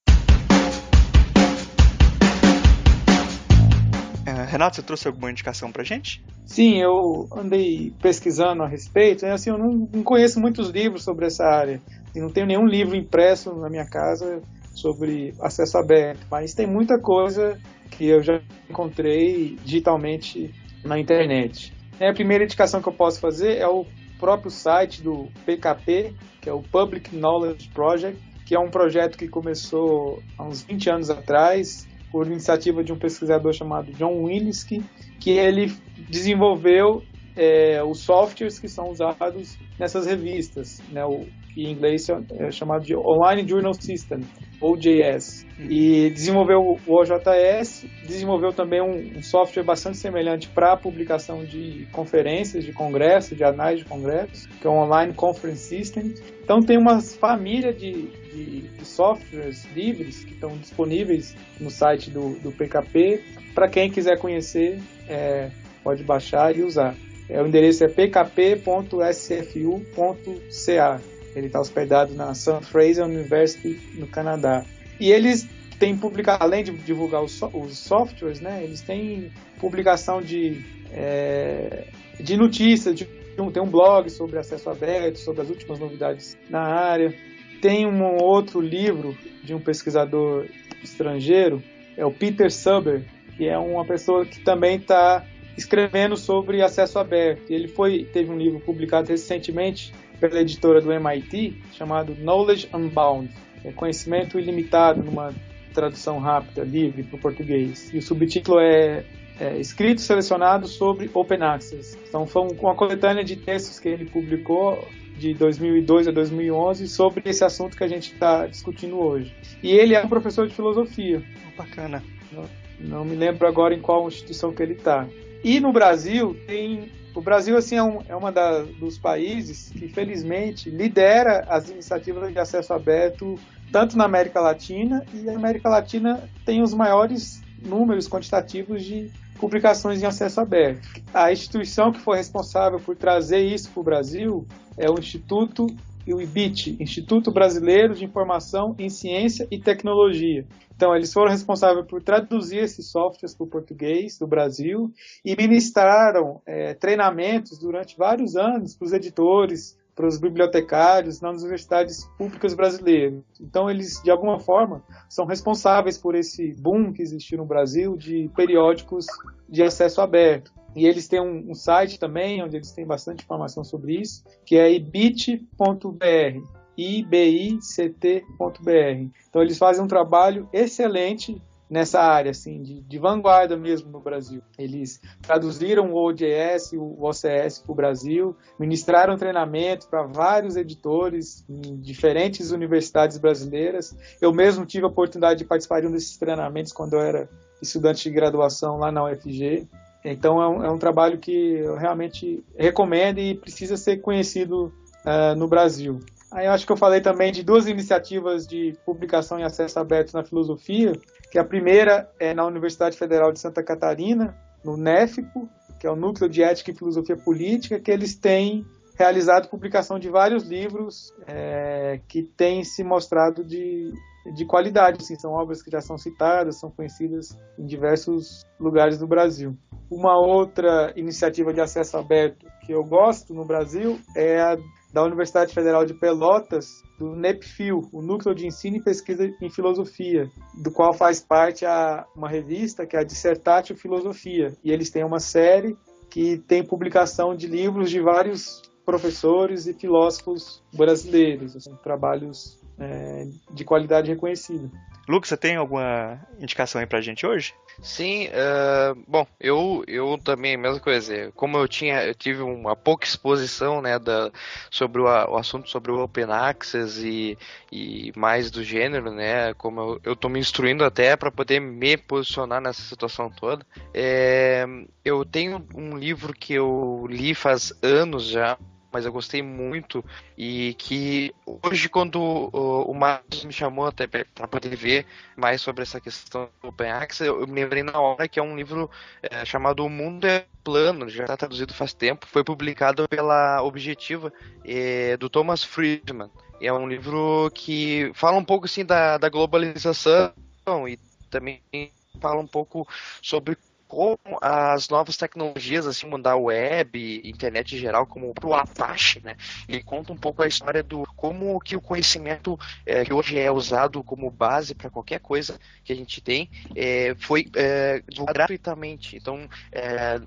Renato, você trouxe alguma indicação pra gente? Sim, eu andei pesquisando a respeito, assim, eu não conheço muitos livros sobre essa área, e não tenho nenhum livro impresso na minha casa sobre acesso aberto, mas tem muita coisa que eu já encontrei digitalmente na internet. A primeira indicação que eu posso fazer é o próprio site do PKP, que é o Public Knowledge Project, que é um projeto que começou há uns 20 anos atrás, por iniciativa de um pesquisador chamado John Wieniawski, que ele desenvolveu os softwares que são usados nessas revistas, né, que em inglês é chamado de Online Journal System, OJS. E desenvolveu o OJS, desenvolveu também um software bastante semelhante para a publicação de conferências, de congressos, de anais de congressos, que é o Online Conference System. Então tem uma família de softwares livres que estão disponíveis no site do PKP. Para quem quiser conhecer, pode baixar e usar. O endereço é pkp.sfu.ca. Ele está hospedado na St. Fraser University, no Canadá. E eles têm publicado, além de divulgar os softwares, né, eles têm publicação de notícias, tem um blog sobre acesso aberto, sobre as últimas novidades na área. Tem um outro livro de um pesquisador estrangeiro, é o Peter Suber, que é uma pessoa que também está escrevendo sobre acesso aberto. Ele teve um livro publicado recentemente pela editora do MIT, chamado Knowledge Unbound, Conhecimento Ilimitado, numa tradução rápida, livre para o português. E o subtítulo é Escritos Selecionados sobre Open Access. Então foi uma coletânea de textos que ele publicou de 2002 a 2011 sobre esse assunto que a gente está discutindo hoje. E ele é um professor de filosofia. Bacana. Não me lembro agora em qual instituição que ele está. E no Brasil, o Brasil assim, é uma dos países que, felizmente, lidera as iniciativas de acesso aberto, tanto na América Latina, e a América Latina tem os maiores números quantitativos de publicações em acesso aberto. A instituição que foi responsável por trazer isso para o Brasil é o Instituto e o IBIT, Instituto Brasileiro de Informação em Ciência e Tecnologia. Então, eles foram responsáveis por traduzir esses softwares para o português do Brasil e ministraram treinamentos durante vários anos para os editores, para os bibliotecários nas universidades públicas brasileiras. Então, eles, de alguma forma, são responsáveis por esse boom que existiu no Brasil de periódicos de acesso aberto. E eles têm um site também, onde eles têm bastante informação sobre isso, que é ibit.br, ibict.br. Então, eles fazem um trabalho excelente nessa área, assim, de vanguarda mesmo no Brasil. Eles traduziram o ODS e o OCS para o Brasil, ministraram treinamento para vários editores em diferentes universidades brasileiras. Eu mesmo tive a oportunidade de participar de um desses treinamentos quando eu era estudante de graduação lá na UFG. Então é um trabalho que eu realmente recomendo e precisa ser conhecido no Brasil. Aí eu acho que eu falei também de duas iniciativas de publicação em acesso aberto na filosofia, que a primeira é na Universidade Federal de Santa Catarina, no NEFPO, que é o Núcleo de Ética e Filosofia Política, que eles têm realizado publicação de vários livros que têm se mostrado de qualidade. Assim, são obras que já são citadas, são conhecidas em diversos lugares do Brasil. Uma outra iniciativa de acesso aberto que eu gosto no Brasil é a da Universidade Federal de Pelotas, do NEPFIL, o Núcleo de Ensino e Pesquisa em Filosofia, do qual faz parte uma revista que é a Dissertatio Filosofia. E eles têm uma série que tem publicação de livros de vários professores e filósofos brasileiros, assim, trabalhos de qualidade reconhecida. Lucas, você tem alguma indicação aí pra gente hoje? Sim, bom, eu também, mesma coisa, como eu tive uma pouca exposição, né, sobre o assunto sobre o Open Access e mais do gênero, né, como eu tô me instruindo até para poder me posicionar nessa situação toda, eu tenho um livro que eu li faz anos já, mas eu gostei muito, e que hoje, quando o Marcos me chamou até para poder ver mais sobre essa questão do Open Access, eu me lembrei na hora que é um livro chamado O Mundo é Plano, já está traduzido faz tempo, foi publicado pela Objetiva, do Thomas Friedman. É um livro que fala um pouco assim da globalização e também fala um pouco sobre como as novas tecnologias, assim, mudar a web, internet em geral, como o Apache, né? Ele conta um pouco a história do como que o conhecimento que hoje é usado como base para qualquer coisa que a gente tem, foi gratuitamente. Então,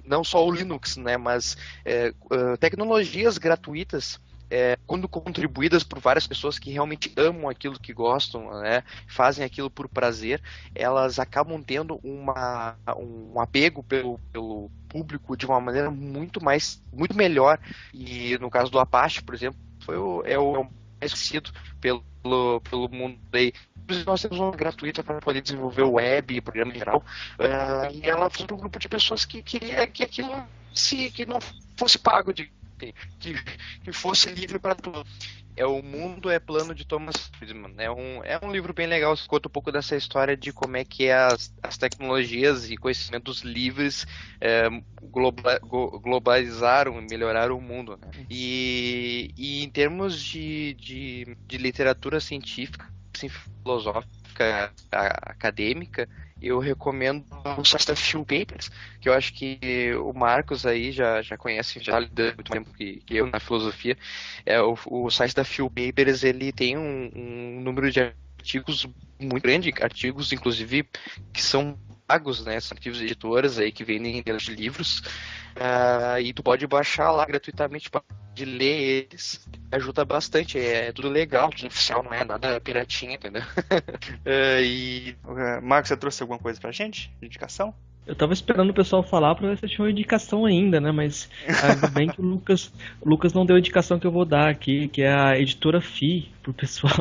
não só o Linux, né? Mas tecnologias gratuitas, quando contribuídas por várias pessoas que realmente amam aquilo que gostam, né, fazem aquilo por prazer, elas acabam tendo um apego pelo público de uma maneira muito melhor. E no caso do Apache, por exemplo, é o mais conhecido pelo mundo aí. Nós temos uma gratuita para poder desenvolver o web e programa em geral, e ela foi para um grupo de pessoas que queria que aquilo que não fosse pago, que fosse livre para tudo. O Mundo é Plano, de Thomas Friedman. É um livro bem legal, conta um pouco dessa história de como é que as tecnologias e conhecimentos livres globalizaram e melhoraram o mundo, né? E em termos de literatura científica, assim, filosófica, acadêmica, eu recomendo o site da Phil Papers, que eu acho que o Marcos aí já conhece, já lidando muito tempo que eu na filosofia. O site da Phil Papers, ele tem um número de artigos muito grande, artigos inclusive que são pagos, né, são artigos de editoras aí que vendem de livros, e tu pode baixar lá gratuitamente, de ler eles, ajuda bastante, é tudo legal, tudo oficial, não é nada piratinha, entendeu? Marcos, você trouxe alguma coisa pra gente, de indicação? Eu tava esperando o pessoal falar pra ver se tinha uma indicação ainda, né? Mas ainda bem que o Lucas não deu a indicação que eu vou dar aqui, que é a editora FI pro pessoal.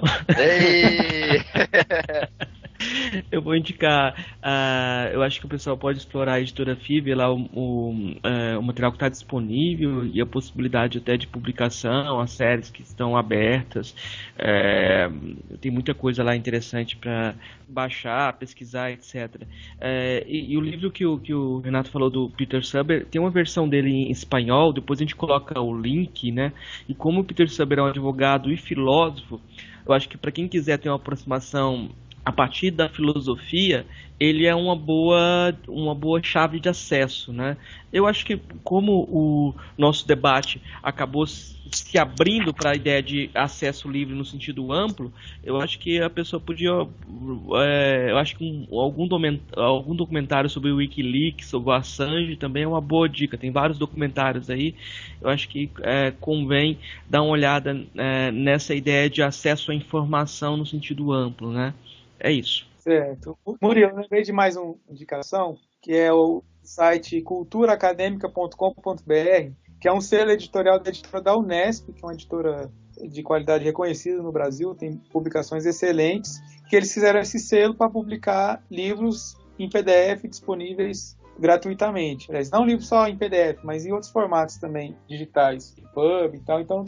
Eu vou indicar, eu acho que o pessoal pode explorar a editora FIB, lá o material que está disponível e a possibilidade até de publicação, as séries que estão abertas. Tem muita coisa lá interessante para baixar, pesquisar, etc. E o livro que o Renato falou do Peter Suber, tem uma versão dele em espanhol, depois a gente coloca o link, né? E como o Peter Suber é um advogado e filósofo, eu acho que para quem quiser ter uma aproximação a partir da filosofia, ele é uma boa chave de acesso, né? Eu acho que como o nosso debate acabou se abrindo para a ideia de acesso livre no sentido amplo, eu acho que a pessoa podia, eu acho que algum documentário sobre o WikiLeaks, sobre o Assange também é uma boa dica. Tem vários documentários aí. Eu acho que convém dar uma olhada nessa ideia de acesso à informação no sentido amplo, né? É isso. Certo. Murilo, eu lembrei de mais uma indicação, que é o site culturaacademica.com.br, que é um selo editorial da editora da Unesp, que é uma editora de qualidade reconhecida no Brasil, tem publicações excelentes, que eles fizeram esse selo para publicar livros em PDF disponíveis gratuitamente. Aliás, não livros só em PDF, mas em outros formatos também, digitais, pub e tal. Então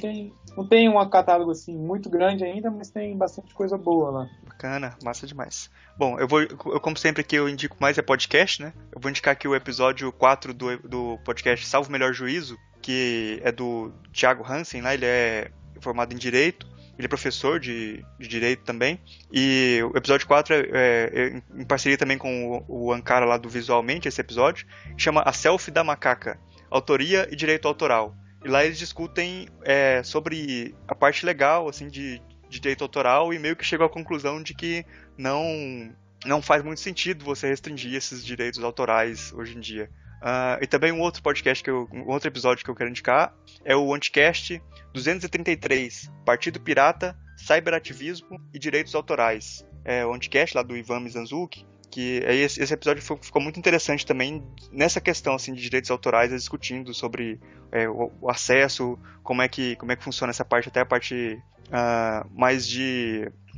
não tem um catálogo assim muito grande ainda, mas tem bastante coisa boa lá. Bacana, massa demais. Bom, eu como sempre aqui eu indico mais podcast, né? Eu vou indicar aqui o episódio 4 do podcast Salvo o Melhor Juízo, que é do Thiago Hansen, lá ele é formado em Direito, ele é professor de Direito também, e o episódio 4 é em parceria também com o Ankara lá do Visualmente, esse episódio, chama A Selfie da Macaca, Autoria e Direito Autoral. E lá eles discutem sobre a parte legal, assim, de direito autoral, e meio que chegam à conclusão de que não faz muito sentido você restringir esses direitos autorais hoje em dia. E também um outro episódio que eu quero indicar é o Anticast 233, Partido Pirata, Cyberativismo e Direitos Autorais. É o Anticast lá do Ivan Mizanzuki, que esse episódio ficou muito interessante também nessa questão assim, de direitos autorais, discutindo sobre o acesso, como é que funciona essa parte, até a parte mais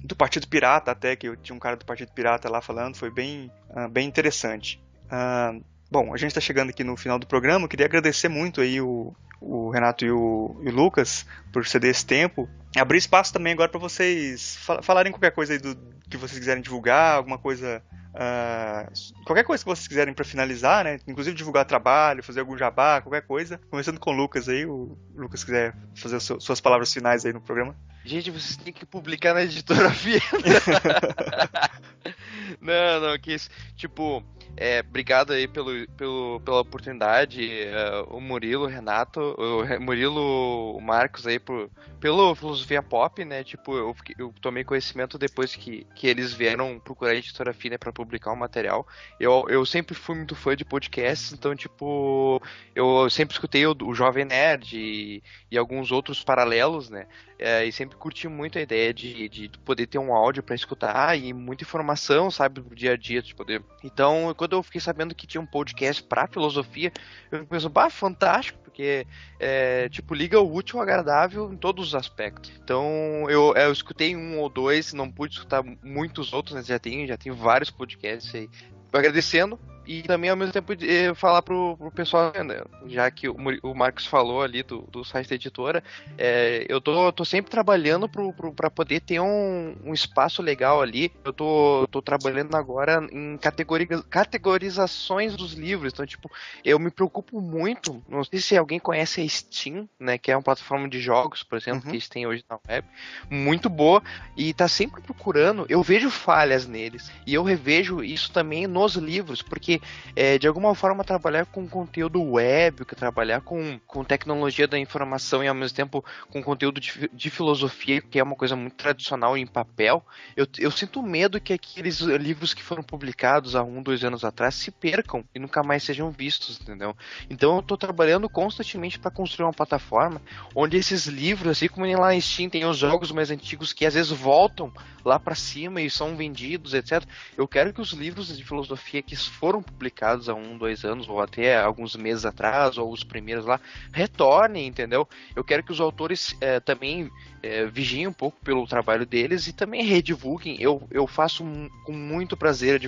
do Partido Pirata, até que eu tinha um cara do Partido Pirata lá falando, foi bem interessante. Bom, a gente está chegando aqui no final do programa. Eu queria agradecer muito aí o Renato e o Lucas por ceder esse tempo. Abrir espaço também agora para vocês falarem qualquer coisa aí que vocês quiserem divulgar, alguma coisa, qualquer coisa que vocês quiserem para finalizar, né? Inclusive divulgar trabalho, fazer algum jabá, qualquer coisa. Começando com o Lucas aí, o Lucas quiser fazer suas palavras finais aí no programa. Gente, vocês têm que publicar na editora FIB. Não, que isso. Tipo, obrigado aí pela oportunidade, o Murilo, o Renato, o Marcos aí pelo Filosofia Pop, né? Tipo, eu tomei conhecimento depois que eles vieram procurar a editora FIB, né, pra publicar o material. Eu sempre fui muito fã de podcasts, então, tipo, eu sempre escutei o Jovem Nerd e alguns outros paralelos, né? E sempre curti muito a ideia de poder ter um áudio para escutar e muita informação, sabe, pro dia a dia, de poder. Então, quando eu fiquei sabendo que tinha um podcast pra filosofia, eu pensei, fantástico, porque tipo, liga o útil ao agradável em todos os aspectos. Então, eu escutei um ou dois, não pude escutar muitos outros, né, já tem vários podcasts aí. Agradecendo. E também, ao mesmo tempo, falar pro pessoal, né, já que o Marcos falou ali do site da editora, eu tô sempre trabalhando pra poder ter um espaço legal ali. Eu tô trabalhando agora em categorizações dos livros. Então, tipo, eu me preocupo muito, não sei se alguém conhece a Steam, né, que é uma plataforma de jogos, por exemplo, que eles têm hoje na web, muito boa, e tá sempre procurando, eu vejo falhas neles, e eu revejo isso também nos livros, porque de alguma forma trabalhar com conteúdo web, trabalhar com tecnologia da informação e ao mesmo tempo com conteúdo de filosofia, que é uma coisa muito tradicional em papel, eu sinto medo que aqueles livros que foram publicados há 2 anos atrás se percam e nunca mais sejam vistos, entendeu? Então eu tô trabalhando constantemente para construir uma plataforma onde esses livros, assim como lá na Steam tem os jogos mais antigos que às vezes voltam lá para cima e são vendidos, etc. Eu quero que os livros de filosofia que foram publicados há 2 anos, ou até alguns meses atrás, ou os primeiros lá, retornem, entendeu? Eu quero que os autores também vigiem um pouco pelo trabalho deles e também redivulguem. Eu faço com muito prazer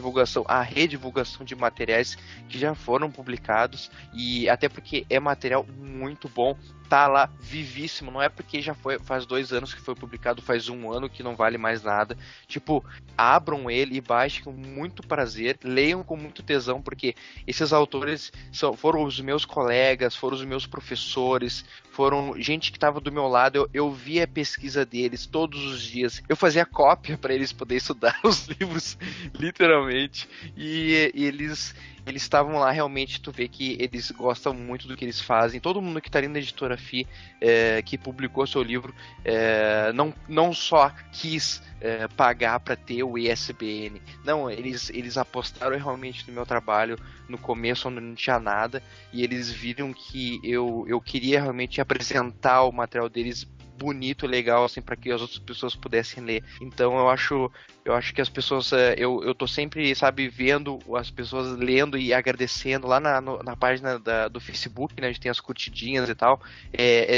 a redivulgação de materiais que já foram publicados, e até porque é material muito bom, tá lá vivíssimo, não é porque já faz 2 anos que foi publicado, faz 1 ano que não vale mais nada. Tipo, abram ele e baixem com muito prazer, leiam com muito tesão, porque esses autores foram os meus colegas, foram os meus professores, foram gente que estava do meu lado. Eu via a pesquisa deles todos os dias, eu fazia cópia para eles poderem estudar os livros, literalmente, e eles estavam lá. Realmente tu vê que eles gostam muito do que eles fazem. Todo mundo que está ali na Editora FI, que publicou seu livro, não só quis pagar para ter o ISBN, não, eles apostaram realmente no meu trabalho no começo, onde não tinha nada, e eles viram que eu queria realmente apresentar o material deles bonito, legal, assim, para que as outras pessoas pudessem ler. Então eu acho que as pessoas, eu tô sempre, sabe, vendo as pessoas lendo e agradecendo lá na página do Facebook, né, a gente tem as curtidinhas e tal,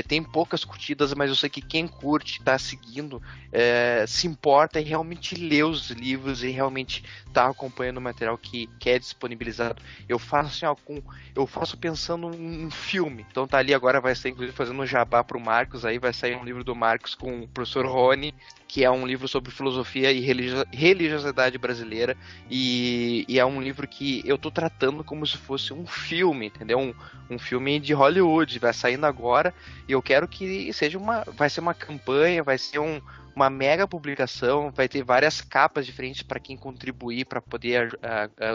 tem poucas curtidas, mas eu sei que quem curte, tá seguindo, se importa e realmente lê os livros e realmente tá acompanhando o material que é disponibilizado. Eu faço assim, eu faço pensando em um filme. Então tá ali agora, vai sair inclusive fazendo um jabá pro Marcos, aí vai sair um livro do Marcos com o professor Rony, que é um livro sobre filosofia e religiosidade brasileira, e é um livro que eu tô tratando como se fosse um filme, entendeu? Um filme de Hollywood, vai saindo agora, e eu quero que vai ser uma campanha, vai ser uma mega publicação, vai ter várias capas diferentes para quem contribuir para poder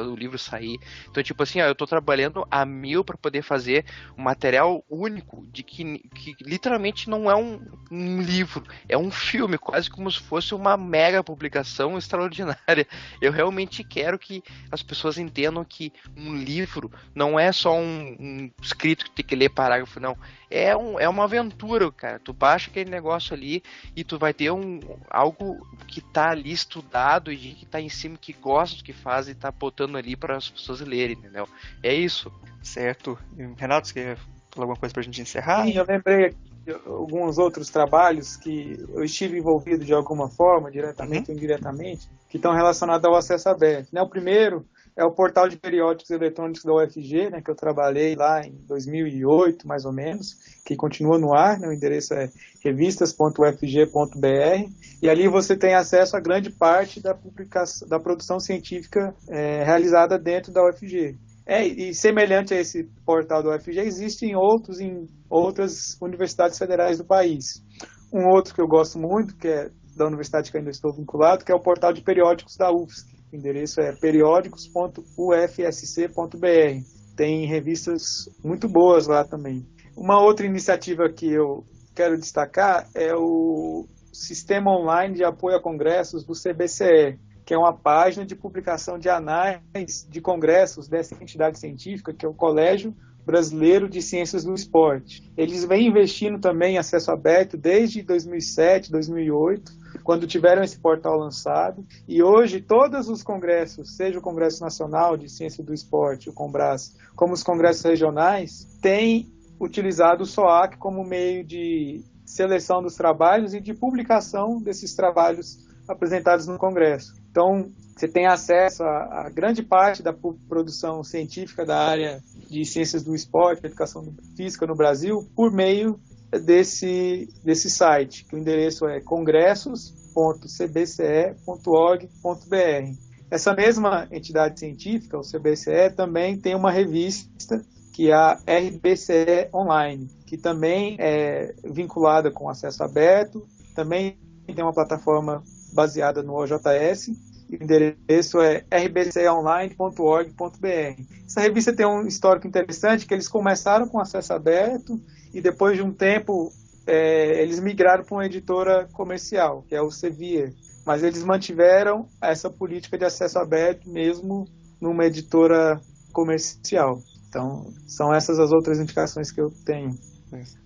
o livro sair. Então, tipo assim, eu tô trabalhando a 1000 para poder fazer um material único, de que literalmente não é um livro, é um filme, quase como se fosse uma mega publicação extraordinária. Eu realmente quero que as pessoas entendam que um livro não é só um escrito que tem que ler parágrafo, não. É uma aventura, cara. Tu baixa aquele negócio ali e tu vai ter algo que tá ali estudado, e gente que tá em cima, que gosta do que faz e tá botando ali para as pessoas lerem, entendeu? É isso. Certo. Renato, você quer falar alguma coisa pra gente encerrar? Sim, eu lembrei aqui de alguns outros trabalhos que eu estive envolvido de alguma forma, diretamente ou indiretamente, que estão relacionados ao acesso aberto. O primeiro é o portal de periódicos eletrônicos da UFG, né, que eu trabalhei lá em 2008, mais ou menos, que continua no ar, né, o endereço é revistas.ufg.br, e ali você tem acesso a grande parte da produção científica realizada dentro da UFG. E semelhante a esse portal da UFG, existem outros em outras universidades federais do país. Um outro que eu gosto muito, que é da universidade que eu ainda estou vinculado, que é o portal de periódicos da UFSC. O endereço é periódicos.ufsc.br. Tem revistas muito boas lá também. Uma outra iniciativa que eu quero destacar é o Sistema Online de Apoio a Congressos do CBCE, que é uma página de publicação de anais de congressos dessa entidade científica, que é o Colégio Brasileiro de Ciências do Esporte. Eles vêm investindo também em acesso aberto desde 2007, 2008, quando tiveram esse portal lançado, e hoje todos os congressos, seja o Congresso Nacional de Ciência do Esporte, o CONBRAS, como os congressos regionais, têm utilizado o SOAC como meio de seleção dos trabalhos e de publicação desses trabalhos apresentados no congresso. Então, você tem acesso a grande parte da produção científica da área de ciências do esporte, educação física no Brasil, por meio desse site, que o endereço é congressos.cbce.org.br. Essa mesma entidade científica, o CBCE, também tem uma revista, que é a RBCE Online, que também é vinculada com acesso aberto, também tem uma plataforma baseada no OJS, o endereço é rbceonline.org.br. Essa revista tem um histórico interessante, que eles começaram com acesso aberto e depois de um tempo eles migraram para uma editora comercial, que é o Sevier, mas eles mantiveram essa política de acesso aberto mesmo numa editora comercial. Então, são essas as outras indicações que eu tenho.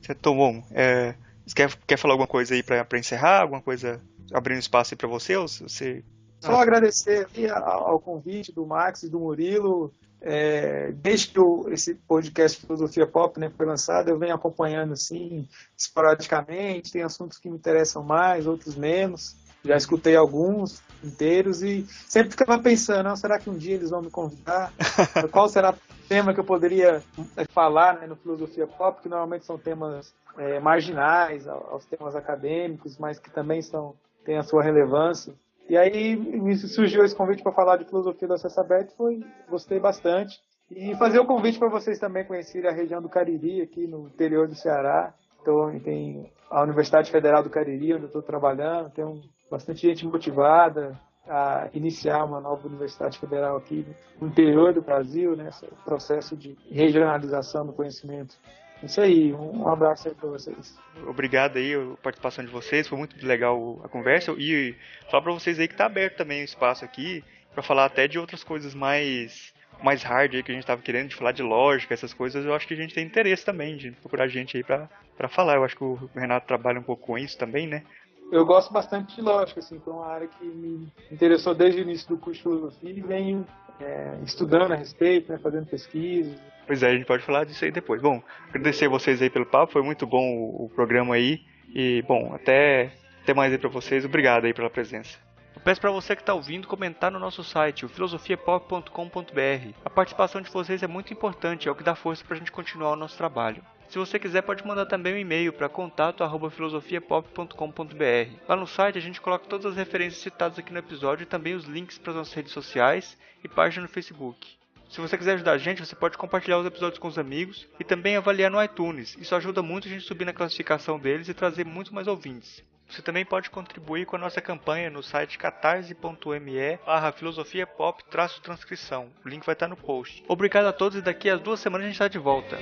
Certo, bom. Você quer falar alguma coisa aí para encerrar? Alguma coisa abrindo espaço aí para você? Ou você... Só agradecer aqui ao convite do Max e do Murilo. Desde que esse podcast Filosofia Pop, né, foi lançado, eu venho acompanhando assim, esporadicamente, tem assuntos que me interessam mais, outros menos. Já escutei alguns inteiros e sempre ficava pensando, será que um dia eles vão me convidar? Qual será o tema que eu poderia falar, né, no Filosofia Pop, que normalmente são temas marginais aos temas acadêmicos, mas que também têm a sua relevância. E aí me surgiu esse convite para falar de filosofia do acesso aberto, gostei bastante. E fazer o convite para vocês também conhecerem a região do Cariri, aqui no interior do Ceará. Então, tem a Universidade Federal do Cariri, onde eu estou trabalhando, tem bastante gente motivada a iniciar uma nova universidade federal aqui no interior do Brasil, né, esse processo de regionalização do conhecimento. Isso aí, um abraço aí para vocês. Obrigado aí a participação de vocês, foi muito legal a conversa e falar para vocês aí que tá aberto também o espaço aqui para falar até de outras coisas mais hard aí que a gente tava querendo, de falar de lógica, essas coisas. Eu acho que a gente tem interesse também de procurar gente aí para falar. Eu acho que o Renato trabalha um pouco com isso também, né? Eu gosto bastante de lógica, assim, foi uma área que me interessou desde o início do curso de filosofia e venho estudando a respeito, né, fazendo pesquisa. Pois é, a gente pode falar disso aí depois. Bom, agradecer a vocês aí pelo papo, foi muito bom o programa aí. E, bom, até mais aí pra vocês. Obrigado aí pela presença. Eu peço para você que está ouvindo comentar no nosso site, o filosofiapop.com.br. A participação de vocês é muito importante, é o que dá força para a gente continuar o nosso trabalho. Se você quiser, pode mandar também um e-mail para contato@filosofiapop.com.br. Lá no site a gente coloca todas as referências citadas aqui no episódio e também os links para as nossas redes sociais e página no Facebook. Se você quiser ajudar a gente, você pode compartilhar os episódios com os amigos e também avaliar no iTunes. Isso ajuda muito a gente subir na classificação deles e trazer muito mais ouvintes. Você também pode contribuir com a nossa campanha no site catarse.me/filosofiapop-transcrição. O link vai estar no post. Obrigado a todos e daqui a 2 semanas a gente está de volta.